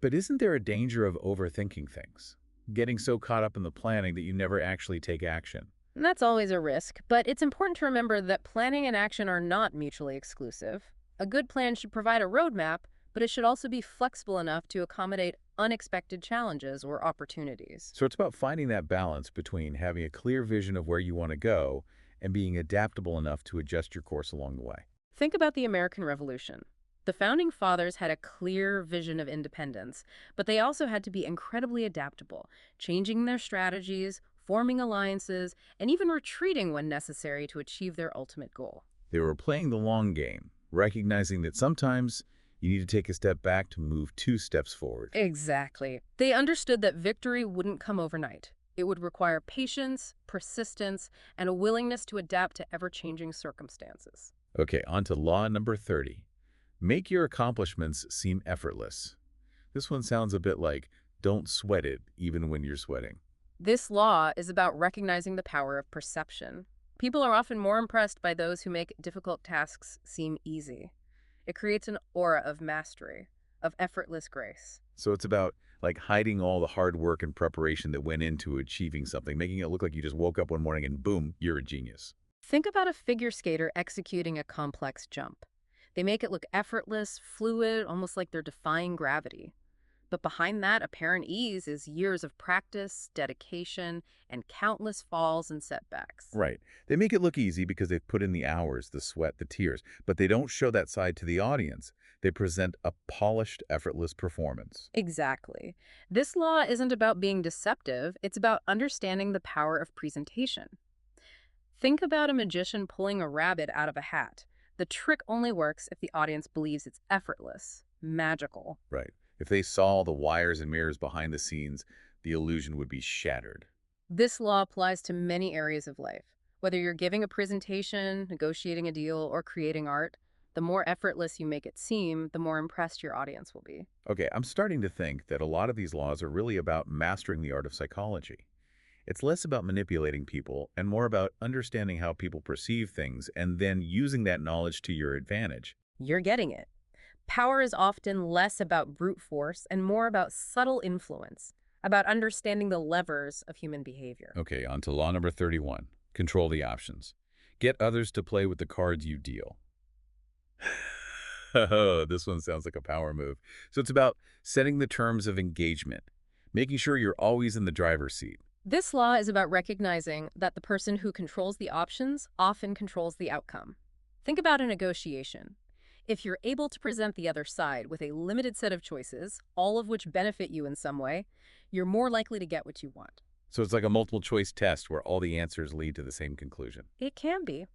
But isn't there a danger of overthinking things? Getting so caught up in the planning that you never actually take action? And that's always a risk, but it's important to remember that planning and action are not mutually exclusive. A good plan should provide a roadmap, but it should also be flexible enough to accommodate unexpected challenges or opportunities. So it's about finding that balance between having a clear vision of where you want to go and being adaptable enough to adjust your course along the way. Think about the American Revolution. The Founding Fathers had a clear vision of independence, but they also had to be incredibly adaptable, changing their strategies, forming alliances, and even retreating when necessary to achieve their ultimate goal. They were playing the long game, recognizing that sometimes you need to take a step back to move 2 steps forward. Exactly. They understood that victory wouldn't come overnight. It would require patience, persistence, and a willingness to adapt to ever-changing circumstances. Okay, on to law number 30. Make your accomplishments seem effortless. This one sounds a bit like, don't sweat it even when you're sweating. This law is about recognizing the power of perception. People are often more impressed by those who make difficult tasks seem easy. It creates an aura of mastery, of effortless grace. So it's about hiding all the hard work and preparation that went into achieving something, making it look like you just woke up one morning and boom, you're a genius. Think about a figure skater executing a complex jump. They make it look effortless, fluid, almost like they're defying gravity. But behind that apparent ease is years of practice, dedication, and countless falls and setbacks. Right. They make it look easy because they've put in the hours, the sweat, the tears, but they don't show that side to the audience. They present a polished, effortless performance. Exactly. This law isn't about being deceptive, it's about understanding the power of presentation. Think about a magician pulling a rabbit out of a hat. The trick only works if the audience believes it's effortless, magical. Right. If they saw the wires and mirrors behind the scenes, the illusion would be shattered. This law applies to many areas of life. Whether you're giving a presentation, negotiating a deal, or creating art, the more effortless you make it seem, the more impressed your audience will be. Okay, I'm starting to think that a lot of these laws are really about mastering the art of psychology. It's less about manipulating people and more about understanding how people perceive things and then using that knowledge to your advantage. You're getting it. Power is often less about brute force and more about subtle influence, about understanding the levers of human behavior. Okay, on to law number 31. Control the options. Get others to play with the cards you deal. Oh, this one sounds like a power move. So it's about setting the terms of engagement, making sure you're always in the driver's seat. This law is about recognizing that the person who controls the options often controls the outcome. Think about a negotiation. If you're able to present the other side with a limited set of choices, all of which benefit you in some way, you're more likely to get what you want. So it's like a multiple choice test where all the answers lead to the same conclusion. It can be.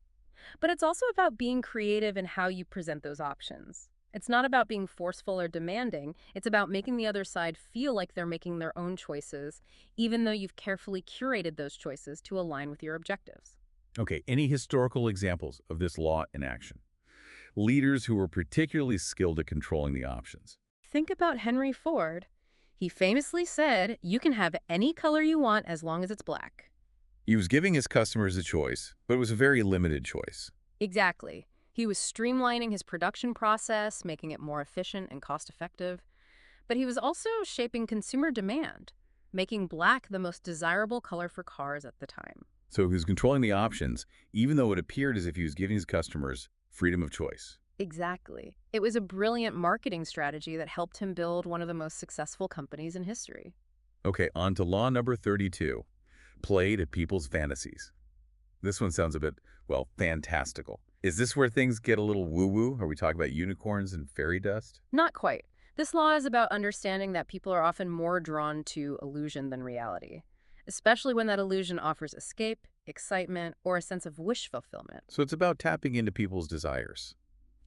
But it's also about being creative in how you present those options. It's not about being forceful or demanding. It's about making the other side feel like they're making their own choices, even though you've carefully curated those choices to align with your objectives. Okay, any historical examples of this law in action? Leaders who were particularly skilled at controlling the options. Think about Henry Ford. He famously said, "You can have any color you want as long as it's black." He was giving his customers a choice, but it was a very limited choice. Exactly. He was streamlining his production process, making it more efficient and cost-effective. But he was also shaping consumer demand, making black the most desirable color for cars at the time. So he was controlling the options, even though it appeared as if he was giving his customers freedom of choice. Exactly. It was a brilliant marketing strategy that helped him build one of the most successful companies in history. Okay, on to law number 32. Play to people's fantasies. This one sounds a bit, well, fantastical. Is this where things get a little woo-woo? Are we talking about unicorns and fairy dust? Not quite. This law is about understanding that people are often more drawn to illusion than reality, especially when that illusion offers escape, excitement, or a sense of wish fulfillment. So it's about tapping into people's desires,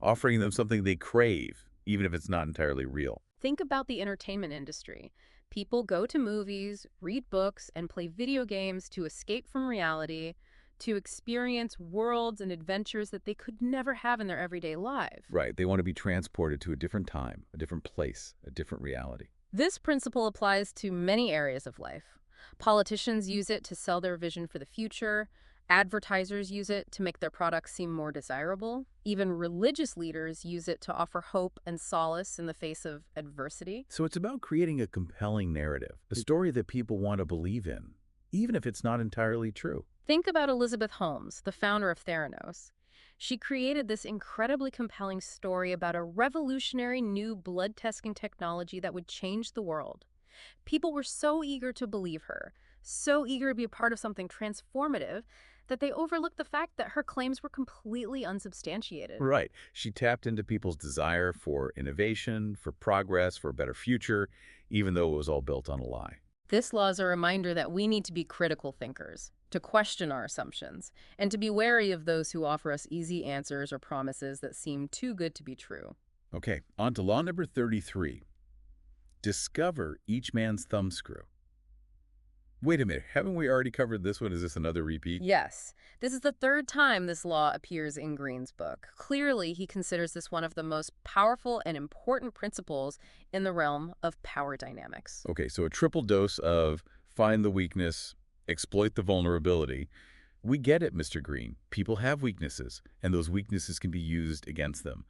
offering them something they crave, even if it's not entirely real. Think about the entertainment industry. People go to movies, read books, and play video games to escape from reality, to experience worlds and adventures that they could never have in their everyday life. Right, they want to be transported to a different time, a different place, a different reality. This principle applies to many areas of life. Politicians use it to sell their vision for the future. Advertisers use it to make their products seem more desirable. Even religious leaders use it to offer hope and solace in the face of adversity. So it's about creating a compelling narrative, a story that people want to believe in, even if it's not entirely true. Think about Elizabeth Holmes, the founder of Theranos. She created this incredibly compelling story about a revolutionary new blood testing technology that would change the world. People were so eager to believe her, so eager to be a part of something transformative, that they overlooked the fact that her claims were completely unsubstantiated. Right. She tapped into people's desire for innovation, for progress, for a better future, even though it was all built on a lie. This law is a reminder that we need to be critical thinkers, to question our assumptions, and to be wary of those who offer us easy answers or promises that seem too good to be true. Okay, on to law number 33. Discover each man's thumbscrew. Wait a minute, haven't we already covered this one? Is this another repeat? Yes, this is the third time this law appears in Greene's book. Clearly, he considers this one of the most powerful and important principles in the realm of power dynamics. Okay, so a triple dose of find the weakness, exploit the vulnerability. We get it, Mr. Greene. People have weaknesses, and those weaknesses can be used against them.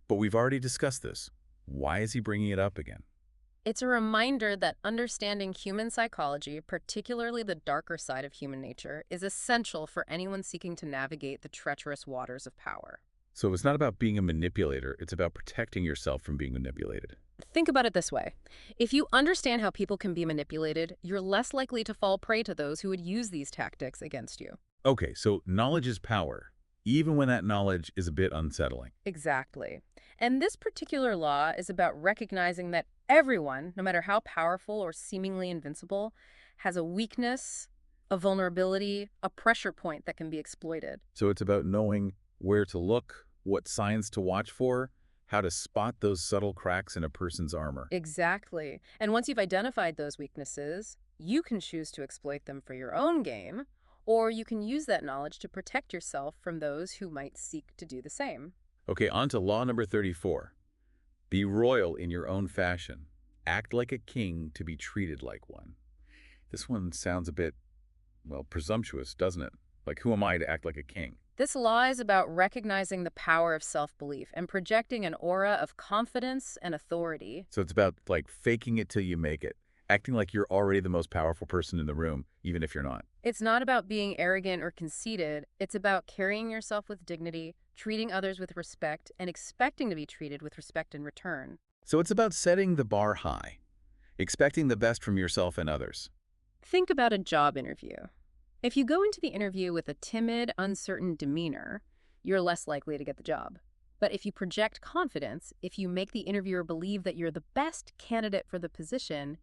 But we've already discussed this. Why is he bringing it up again? It's a reminder that understanding human psychology, particularly the darker side of human nature, is essential for anyone seeking to navigate the treacherous waters of power. So it's not about being a manipulator, it's about protecting yourself from being manipulated. Think about it this way. If you understand how people can be manipulated, you're less likely to fall prey to those who would use these tactics against you. Okay, so knowledge is power, even when that knowledge is a bit unsettling. Exactly. And this particular law is about recognizing that everyone, no matter how powerful or seemingly invincible, has a weakness, a vulnerability, a pressure point that can be exploited. So it's about knowing where to look, what signs to watch for, how to spot those subtle cracks in a person's armor. Exactly. And once you've identified those weaknesses, you can choose to exploit them for your own gain, or you can use that knowledge to protect yourself from those who might seek to do the same. Okay, on to law number 34. Be royal in your own fashion. Act like a king to be treated like one. This one sounds a bit, well, presumptuous, doesn't it? Like, who am I to act like a king? This law is about recognizing the power of self-belief and projecting an aura of confidence and authority. So it's about, like, faking it till you make it. acting like you're already the most powerful person in the room, even if you're not. It's not about being arrogant or conceited. It's about carrying yourself with dignity, treating others with respect, and expecting to be treated with respect in return. So it's about setting the bar high, expecting the best from yourself and others. Think about a job interview. If you go into the interview with a timid, uncertain demeanor, you're less likely to get the job. But if you project confidence, if you make the interviewer believe that you're the best candidate for the position,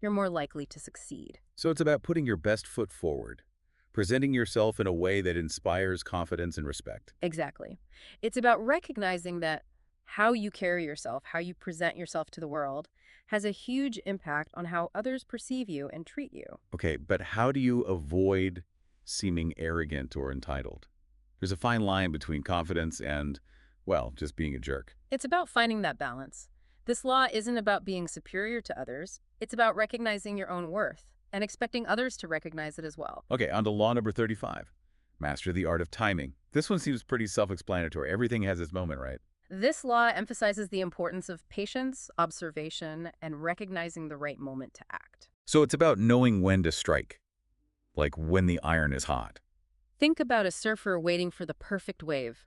you're more likely to succeed. So it's about putting your best foot forward, presenting yourself in a way that inspires confidence and respect. Exactly. It's about recognizing that how you carry yourself, how you present yourself to the world, has a huge impact on how others perceive you and treat you. Okay, but how do you avoid seeming arrogant or entitled? There's a fine line between confidence and, well, just being a jerk. It's about finding that balance. This law isn't about being superior to others. It's about recognizing your own worth and expecting others to recognize it as well. Okay, on to law number 35. Master the art of timing. This one seems pretty self-explanatory. Everything has its moment, right? This law emphasizes the importance of patience, observation, and recognizing the right moment to act. So it's about knowing when to strike, like when the iron is hot. Think about a surfer waiting for the perfect wave.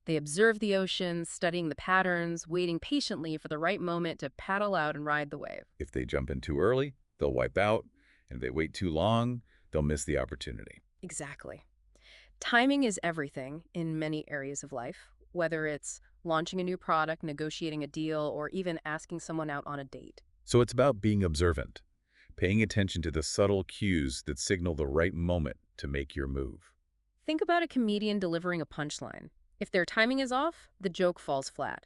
They observe the ocean, studying the patterns, waiting patiently for the right moment to paddle out and ride the wave. If they jump in too early, they'll wipe out, and if they wait too long, they'll miss the opportunity. Exactly. Timing is everything in many areas of life, whether it's launching a new product, negotiating a deal, or even asking someone out on a date. So it's about being observant, paying attention to the subtle cues that signal the right moment to make your move. Think about a comedian delivering a punchline. If their timing is off, the joke falls flat.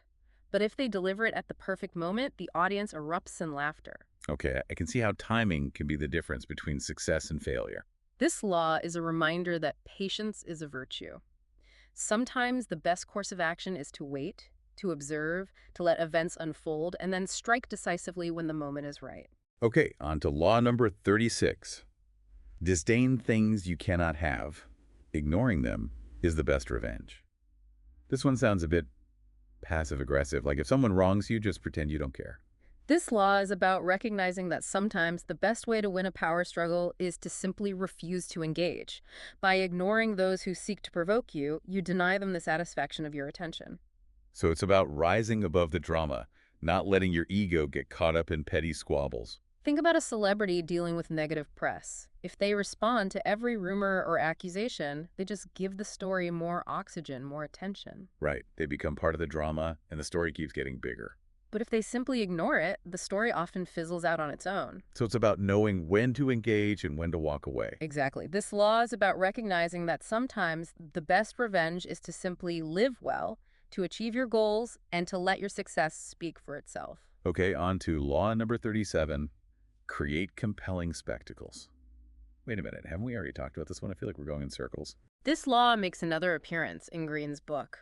But if they deliver it at the perfect moment, the audience erupts in laughter. Okay, I can see how timing can be the difference between success and failure. This law is a reminder that patience is a virtue. Sometimes the best course of action is to wait, to observe, to let events unfold, and then strike decisively when the moment is right. Okay, on to law number 36. Disdain things you cannot have. Ignoring them is the best revenge. This one sounds a bit passive-aggressive, like if someone wrongs you, just pretend you don't care. This law is about recognizing that sometimes the best way to win a power struggle is to simply refuse to engage. By ignoring those who seek to provoke you, you deny them the satisfaction of your attention. So it's about rising above the drama, not letting your ego get caught up in petty squabbles. Think about a celebrity dealing with negative press. If they respond to every rumor or accusation, they just give the story more oxygen, more attention. Right, they become part of the drama, and the story keeps getting bigger. But if they simply ignore it, the story often fizzles out on its own. So it's about knowing when to engage and when to walk away. Exactly. This law is about recognizing that sometimes the best revenge is to simply live well, to achieve your goals, and to let your success speak for itself. Okay, on to law number 37. Create compelling spectacles. Wait a minute, haven't we already talked about this one? I feel like we're going in circles. This law makes another appearance in Greene's book.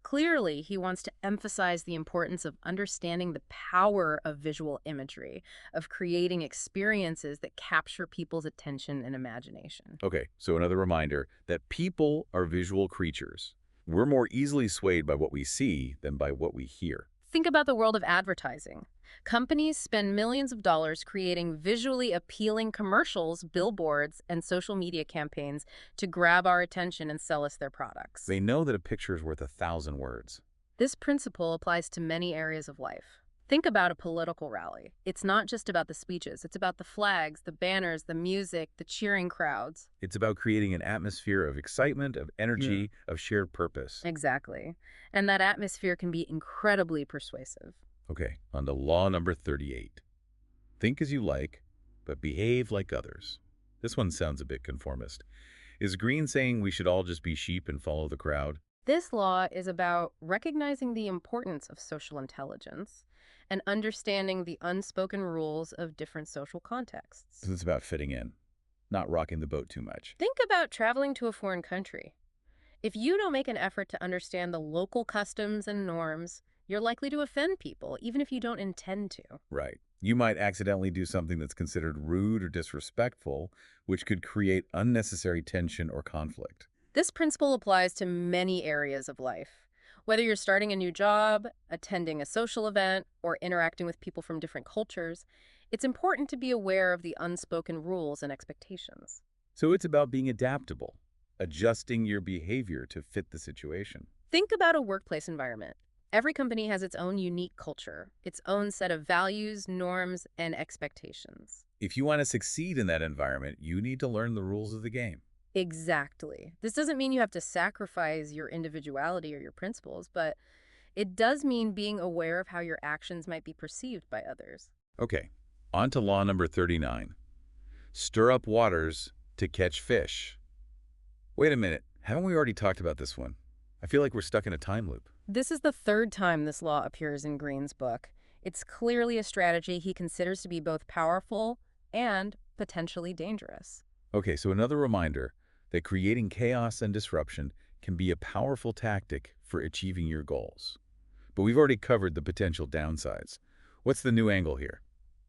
Clearly, he wants to emphasize the importance of understanding the power of visual imagery, of creating experiences that capture people's attention and imagination. Okay, so another reminder that people are visual creatures. We're more easily swayed by what we see than by what we hear. Think about the world of advertising. Companies spend millions of dollars creating visually appealing commercials, billboards, and social media campaigns to grab our attention and sell us their products. They know that a picture is worth 1,000 words. This principle applies to many areas of life. Think about a political rally. It's not just about the speeches. It's about the flags, the banners, the music, the cheering crowds. It's about creating an atmosphere of excitement, of energy, of shared purpose. Exactly. And that atmosphere can be incredibly persuasive. Okay, on to law number 38. Think as you like, but behave like others. This one sounds a bit conformist. Is Greene saying we should all just be sheep and follow the crowd? This law is about recognizing the importance of social intelligence and understanding the unspoken rules of different social contexts. It's about fitting in, not rocking the boat too much. Think about traveling to a foreign country. If you don't make an effort to understand the local customs and norms, you're likely to offend people, even if you don't intend to. Right. You might accidentally do something that's considered rude or disrespectful, which could create unnecessary tension or conflict. This principle applies to many areas of life. Whether you're starting a new job, attending a social event, or interacting with people from different cultures, It's important to be aware of the unspoken rules and expectations. So it's about being adaptable, adjusting your behavior to fit the situation. Think about a workplace environment. Every company has its own unique culture, its own set of values, norms, and expectations. If you want to succeed in that environment, you need to learn the rules of the game. Exactly. This doesn't mean you have to sacrifice your individuality or your principles, but it does mean being aware of how your actions might be perceived by others. Okay, on to law number 39. Stir up waters to catch fish. Wait a minute, haven't we already talked about this one? I feel like we're stuck in a time loop. This is the third time this law appears in Greene's book. It's clearly a strategy he considers to be both powerful and potentially dangerous. Okay, so another reminder that creating chaos and disruption can be a powerful tactic for achieving your goals. But we've already covered the potential downsides. What's the new angle here?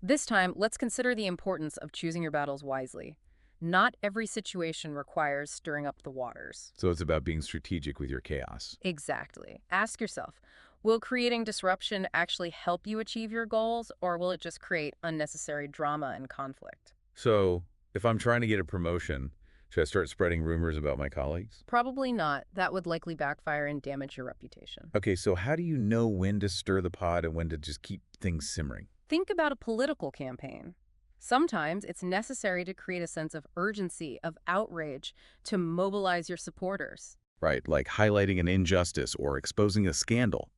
This time, let's consider the importance of choosing your battles wisely. Not every situation requires stirring up the waters. So it's about being strategic with your chaos. Exactly. Ask yourself, will creating disruption actually help you achieve your goals, or will it just create unnecessary drama and conflict? So if I'm trying to get a promotion, should I start spreading rumors about my colleagues? Probably not. That would likely backfire and damage your reputation. Okay, so how do you know when to stir the pot and when to just keep things simmering? Think about a political campaign. Sometimes it's necessary to create a sense of urgency, of outrage, to mobilize your supporters. Right, like highlighting an injustice or exposing a scandal.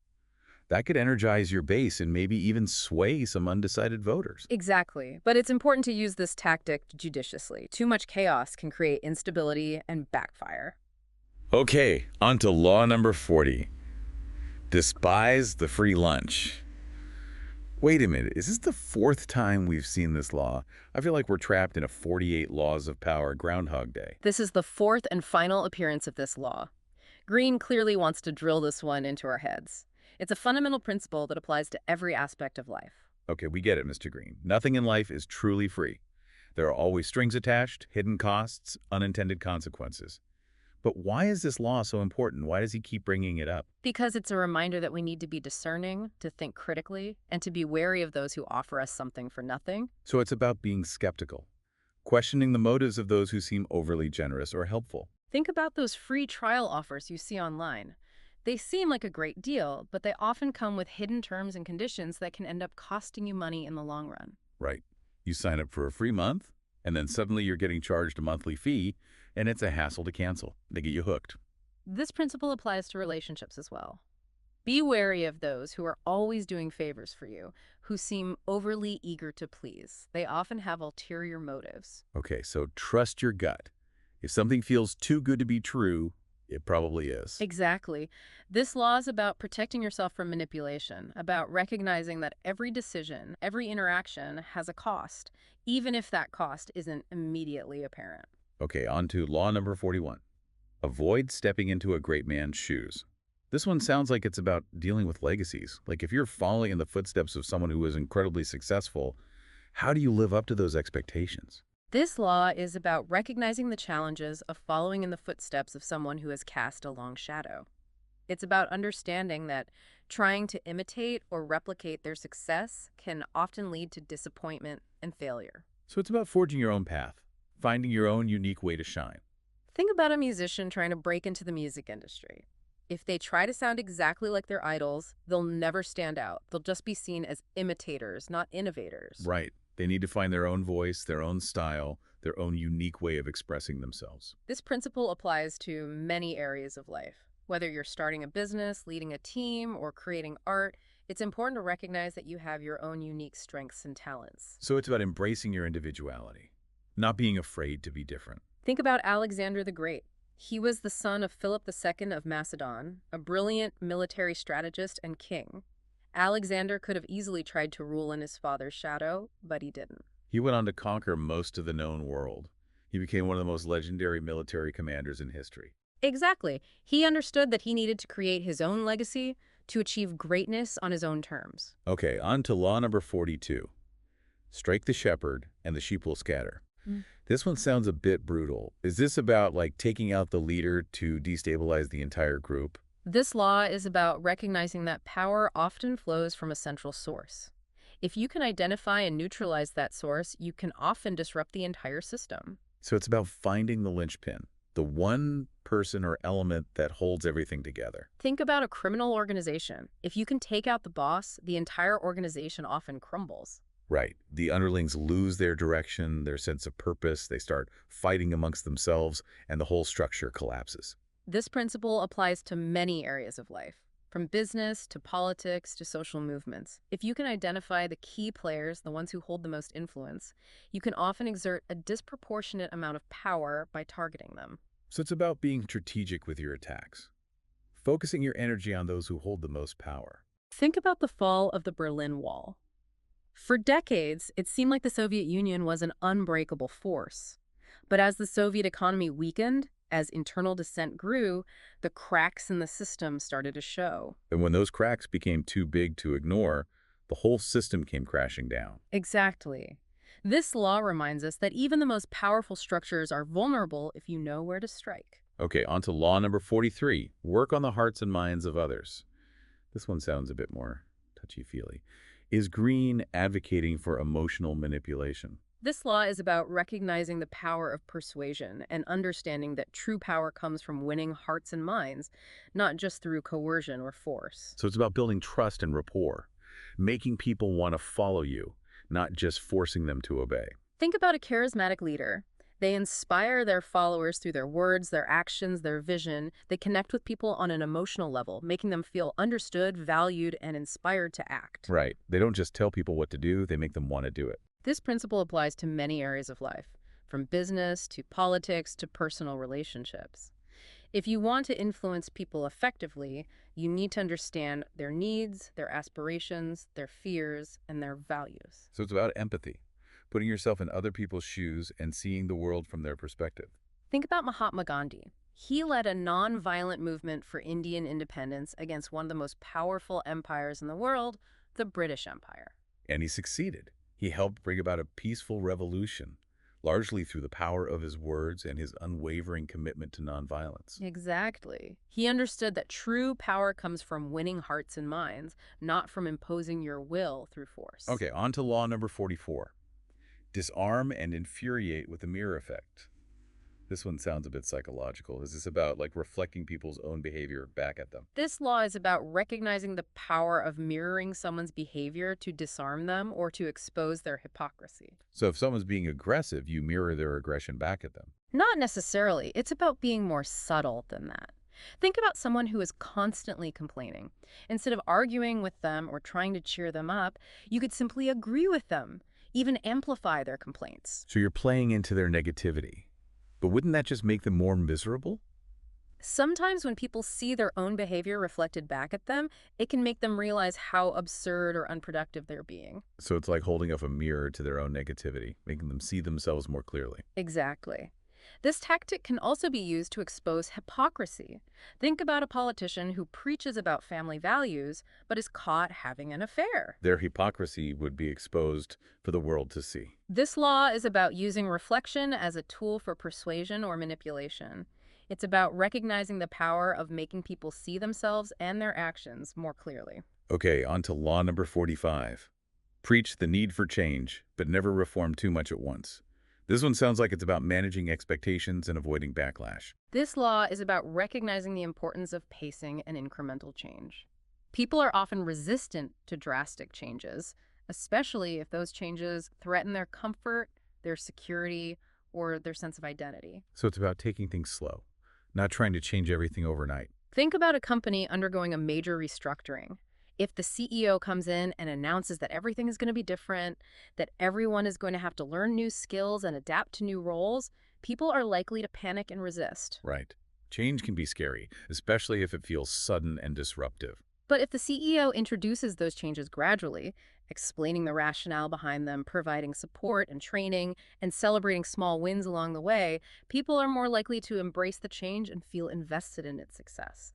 That could energize your base and maybe even sway some undecided voters. Exactly. But it's important to use this tactic judiciously. Too much chaos can create instability and backfire. Okay, on to law number 40. Despise the free lunch. Wait a minute, is this the fourth time we've seen this law? I feel like we're trapped in a 48 laws of power Groundhog Day. This is the fourth and final appearance of this law. Greene clearly wants to drill this one into our heads. It's a fundamental principle that applies to every aspect of life. Okay, we get it, Mr. Greene. Nothing in life is truly free. There are always strings attached, hidden costs, unintended consequences. But why is this law so important? Why does he keep bringing it up? Because it's a reminder that we need to be discerning, to think critically, and to be wary of those who offer us something for nothing. So it's about being skeptical, questioning the motives of those who seem overly generous or helpful. Think about those free trial offers you see online. They seem like a great deal, but they often come with hidden terms and conditions that can end up costing you money in the long run. Right. You sign up for a free month, and then suddenly you're getting charged a monthly fee, and it's a hassle to cancel. They get you hooked. This principle applies to relationships as well. Be wary of those who are always doing favors for you, who seem overly eager to please. They often have ulterior motives. Okay, so trust your gut. If something feels too good to be true, it probably is. Exactly. This law is about protecting yourself from manipulation, about recognizing that every decision, every interaction has a cost, even if that cost isn't immediately apparent. Okay, on to law number 41. Avoid stepping into a great man's shoes. This one sounds like it's about dealing with legacies. Like if you're following in the footsteps of someone who was incredibly successful, how do you live up to those expectations? This law is about recognizing the challenges of following in the footsteps of someone who has cast a long shadow. It's about understanding that trying to imitate or replicate their success can often lead to disappointment and failure. So it's about forging your own path, finding your own unique way to shine. Think about a musician trying to break into the music industry. If they try to sound exactly like their idols, they'll never stand out. They'll just be seen as imitators, not innovators. Right. They need to find their own voice, their own style, their own unique way of expressing themselves. This principle applies to many areas of life. Whether you're starting a business, leading a team, or creating art, it's important to recognize that you have your own unique strengths and talents. So it's about embracing your individuality, not being afraid to be different. Think about Alexander the Great. He was the son of Philip II of Macedon, a brilliant military strategist and king. Alexander could have easily tried to rule in his father's shadow, but he didn't. He went on to conquer most of the known world. He became one of the most legendary military commanders in history. Exactly. He understood that he needed to create his own legacy to achieve greatness on his own terms. Okay, on to law number 42. Strike the shepherd and the sheep will scatter. This one sounds a bit brutal. Is this about like taking out the leader to destabilize the entire group? This law is about recognizing that power often flows from a central source. If you can identify and neutralize that source, you can often disrupt the entire system. So it's about finding the linchpin, the one person or element that holds everything together. Think about a criminal organization. If you can take out the boss, the entire organization often crumbles. Right. The underlings lose their direction, their sense of purpose, they start fighting amongst themselves, and the whole structure collapses. This principle applies to many areas of life, from business to politics to social movements. If you can identify the key players, the ones who hold the most influence, you can often exert a disproportionate amount of power by targeting them. So it's about being strategic with your attacks, focusing your energy on those who hold the most power. Think about the fall of the Berlin Wall. For decades, it seemed like the Soviet Union was an unbreakable force. But as the Soviet economy weakened, as internal dissent grew, the cracks in the system started to show. And when those cracks became too big to ignore, the whole system came crashing down. Exactly. This law reminds us that even the most powerful structures are vulnerable if you know where to strike. Okay, on to law number 43, work on the hearts and minds of others. This one sounds a bit more touchy-feely. Is Greene advocating for emotional manipulation? This law is about recognizing the power of persuasion and understanding that true power comes from winning hearts and minds, not just through coercion or force. So it's about building trust and rapport, making people want to follow you, not just forcing them to obey. Think about a charismatic leader. They inspire their followers through their words, their actions, their vision. They connect with people on an emotional level, making them feel understood, valued, and inspired to act. Right. They don't just tell people what to do, they make them want to do it. This principle applies to many areas of life, from business to politics to personal relationships. If you want to influence people effectively, you need to understand their needs, their aspirations, their fears, and their values. So it's about empathy, putting yourself in other people's shoes and seeing the world from their perspective. Think about Mahatma Gandhi. He led a non-violent movement for Indian independence against one of the most powerful empires in the world, the British Empire. And he succeeded. He helped bring about a peaceful revolution, largely through the power of his words and his unwavering commitment to nonviolence. Exactly. He understood that true power comes from winning hearts and minds, not from imposing your will through force. Okay, on to law number 44. Disarm and infuriate with the mirror effect. This one sounds a bit psychological. Is this about reflecting people's own behavior back at them? This law is about recognizing the power of mirroring someone's behavior to disarm them or to expose their hypocrisy. So if someone's being aggressive, you mirror their aggression back at them. Not necessarily. It's about being more subtle than that. Think about someone who is constantly complaining. Instead of arguing with them or trying to cheer them up, you could simply agree with them, even amplify their complaints. So you're playing into their negativity. But wouldn't that just make them more miserable? Sometimes when people see their own behavior reflected back at them, it can make them realize how absurd or unproductive they're being. So it's like holding up a mirror to their own negativity, making them see themselves more clearly. Exactly. This tactic can also be used to expose hypocrisy. Think about a politician who preaches about family values, but is caught having an affair. Their hypocrisy would be exposed for the world to see. This law is about using reflection as a tool for persuasion or manipulation. It's about recognizing the power of making people see themselves and their actions more clearly. Okay, on to law number 45. Preach the need for change, but never reform too much at once. This one sounds like it's about managing expectations and avoiding backlash. This law is about recognizing the importance of pacing and incremental change. People are often resistant to drastic changes, especially if those changes threaten their comfort, their security, or their sense of identity. So it's about taking things slow, not trying to change everything overnight. Think about a company undergoing a major restructuring. If the CEO comes in and announces that everything is going to be different, that everyone is going to have to learn new skills and adapt to new roles, people are likely to panic and resist. Right. Change can be scary, especially if it feels sudden and disruptive. But if the CEO introduces those changes gradually, explaining the rationale behind them, providing support and training, and celebrating small wins along the way, people are more likely to embrace the change and feel invested in its success.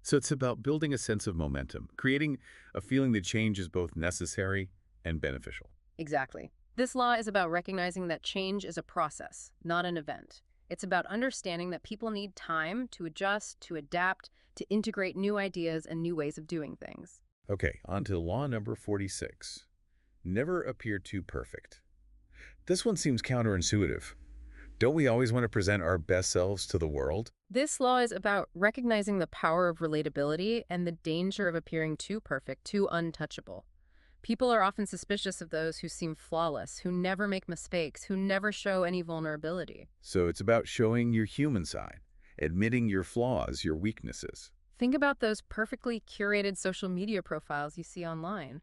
So it's about building a sense of momentum, creating a feeling that change is both necessary and beneficial. Exactly. This law is about recognizing that change is a process, not an event. It's about understanding that people need time to adjust, to adapt, to integrate new ideas and new ways of doing things. Okay, on to law number 46. Never appear too perfect. This one seems counterintuitive. Don't we always want to present our best selves to the world? This law is about recognizing the power of relatability and the danger of appearing too perfect, too untouchable. People are often suspicious of those who seem flawless, who never make mistakes, who never show any vulnerability. So it's about showing your human side, admitting your flaws, your weaknesses. Think about those perfectly curated social media profiles you see online.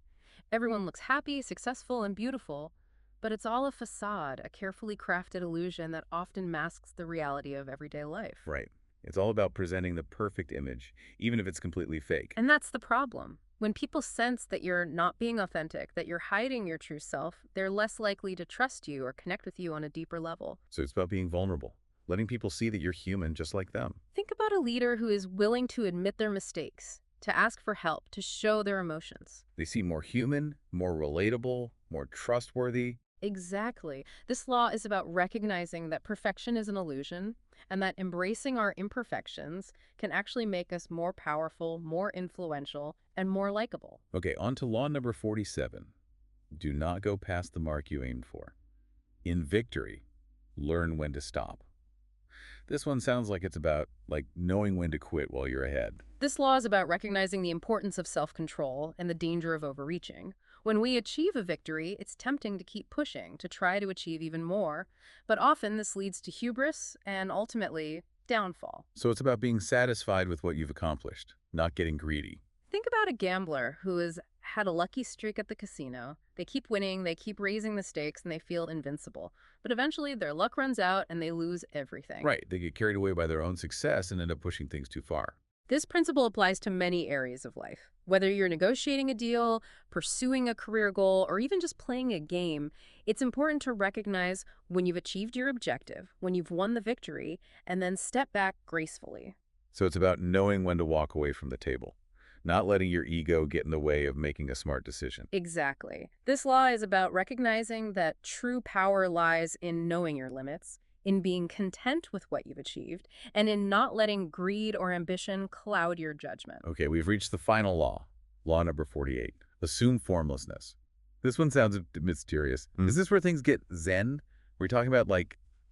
Everyone looks happy, successful, and beautiful, but it's all a facade, a carefully crafted illusion that often masks the reality of everyday life. Right. It's all about presenting the perfect image, even if it's completely fake. And that's the problem. When people sense that you're not being authentic, that you're hiding your true self, they're less likely to trust you or connect with you on a deeper level. So it's about being vulnerable, letting people see that you're human just like them. Think about a leader who is willing to admit their mistakes, to ask for help, to show their emotions. They seem more human, more relatable, more trustworthy. Exactly. This law is about recognizing that perfection is an illusion and that embracing our imperfections can actually make us more powerful, more influential, and more likable. Okay, on to law number 47. Do not go past the mark you aimed for. In victory, learn when to stop. This one sounds like it's about, knowing when to quit while you're ahead. This law is about recognizing the importance of self-control and the danger of overreaching. When we achieve a victory, it's tempting to keep pushing, to try to achieve even more, but often this leads to hubris and ultimately downfall. So it's about being satisfied with what you've accomplished, not getting greedy. Think about a gambler who has had a lucky streak at the casino. They keep winning, they keep raising the stakes, and they feel invincible. But eventually their luck runs out and they lose everything. Right, they get carried away by their own success and end up pushing things too far. This principle applies to many areas of life. Whether you're negotiating a deal, pursuing a career goal, or even just playing a game, it's important to recognize when you've achieved your objective, when you've won the victory, and then step back gracefully. So it's about knowing when to walk away from the table, not letting your ego get in the way of making a smart decision. Exactly. This law is about recognizing that true power lies in knowing your limits, in being content with what you've achieved, and in not letting greed or ambition cloud your judgment. Okay, we've reached the final law, law number 48. Assume formlessness. This one sounds a bit mysterious. Is this where things get zen? We're talking about,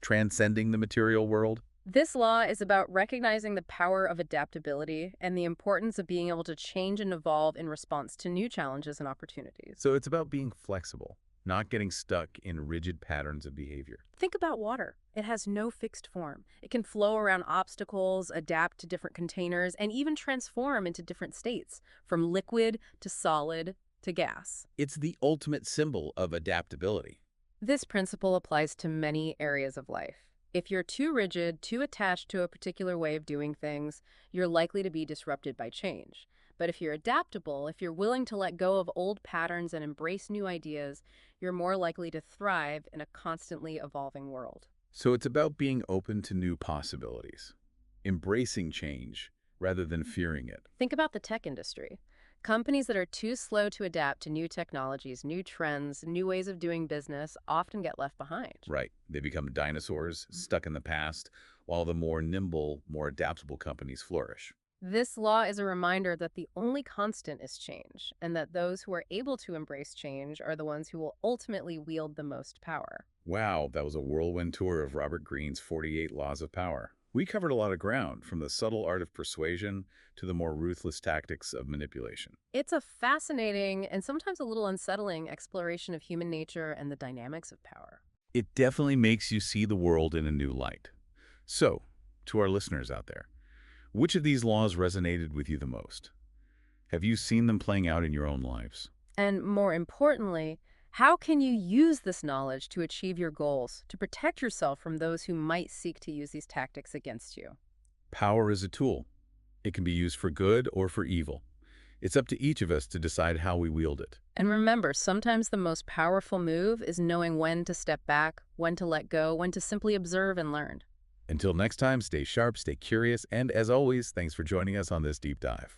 transcending the material world? This law is about recognizing the power of adaptability and the importance of being able to change and evolve in response to new challenges and opportunities. So it's about being flexible, not getting stuck in rigid patterns of behavior. Think about water. It has no fixed form. It can flow around obstacles, adapt to different containers, and even transform into different states, from liquid to solid to gas. It's the ultimate symbol of adaptability. This principle applies to many areas of life. If you're too rigid, too attached to a particular way of doing things, you're likely to be disrupted by change. But if you're adaptable, if you're willing to let go of old patterns and embrace new ideas, you're more likely to thrive in a constantly evolving world. So it's about being open to new possibilities, embracing change rather than fearing it. Think about the tech industry. Companies that are too slow to adapt to new technologies, new trends, new ways of doing business often get left behind. Right. They become dinosaurs stuck in the past, while the more nimble, more adaptable companies flourish. This law is a reminder that the only constant is change, and that those who are able to embrace change are the ones who will ultimately wield the most power. Wow, that was a whirlwind tour of Robert Greene's 48 Laws of Power. We covered a lot of ground, from the subtle art of persuasion to the more ruthless tactics of manipulation. It's a fascinating and sometimes a little unsettling exploration of human nature and the dynamics of power. It definitely makes you see the world in a new light. So, to our listeners out there, which of these laws resonated with you the most? Have you seen them playing out in your own lives? And more importantly, how can you use this knowledge to achieve your goals, to protect yourself from those who might seek to use these tactics against you? Power is a tool. It can be used for good or for evil. It's up to each of us to decide how we wield it. And remember, sometimes the most powerful move is knowing when to step back, when to let go, when to simply observe and learn. Until next time, stay sharp, stay curious, and as always, thanks for joining us on this deep dive.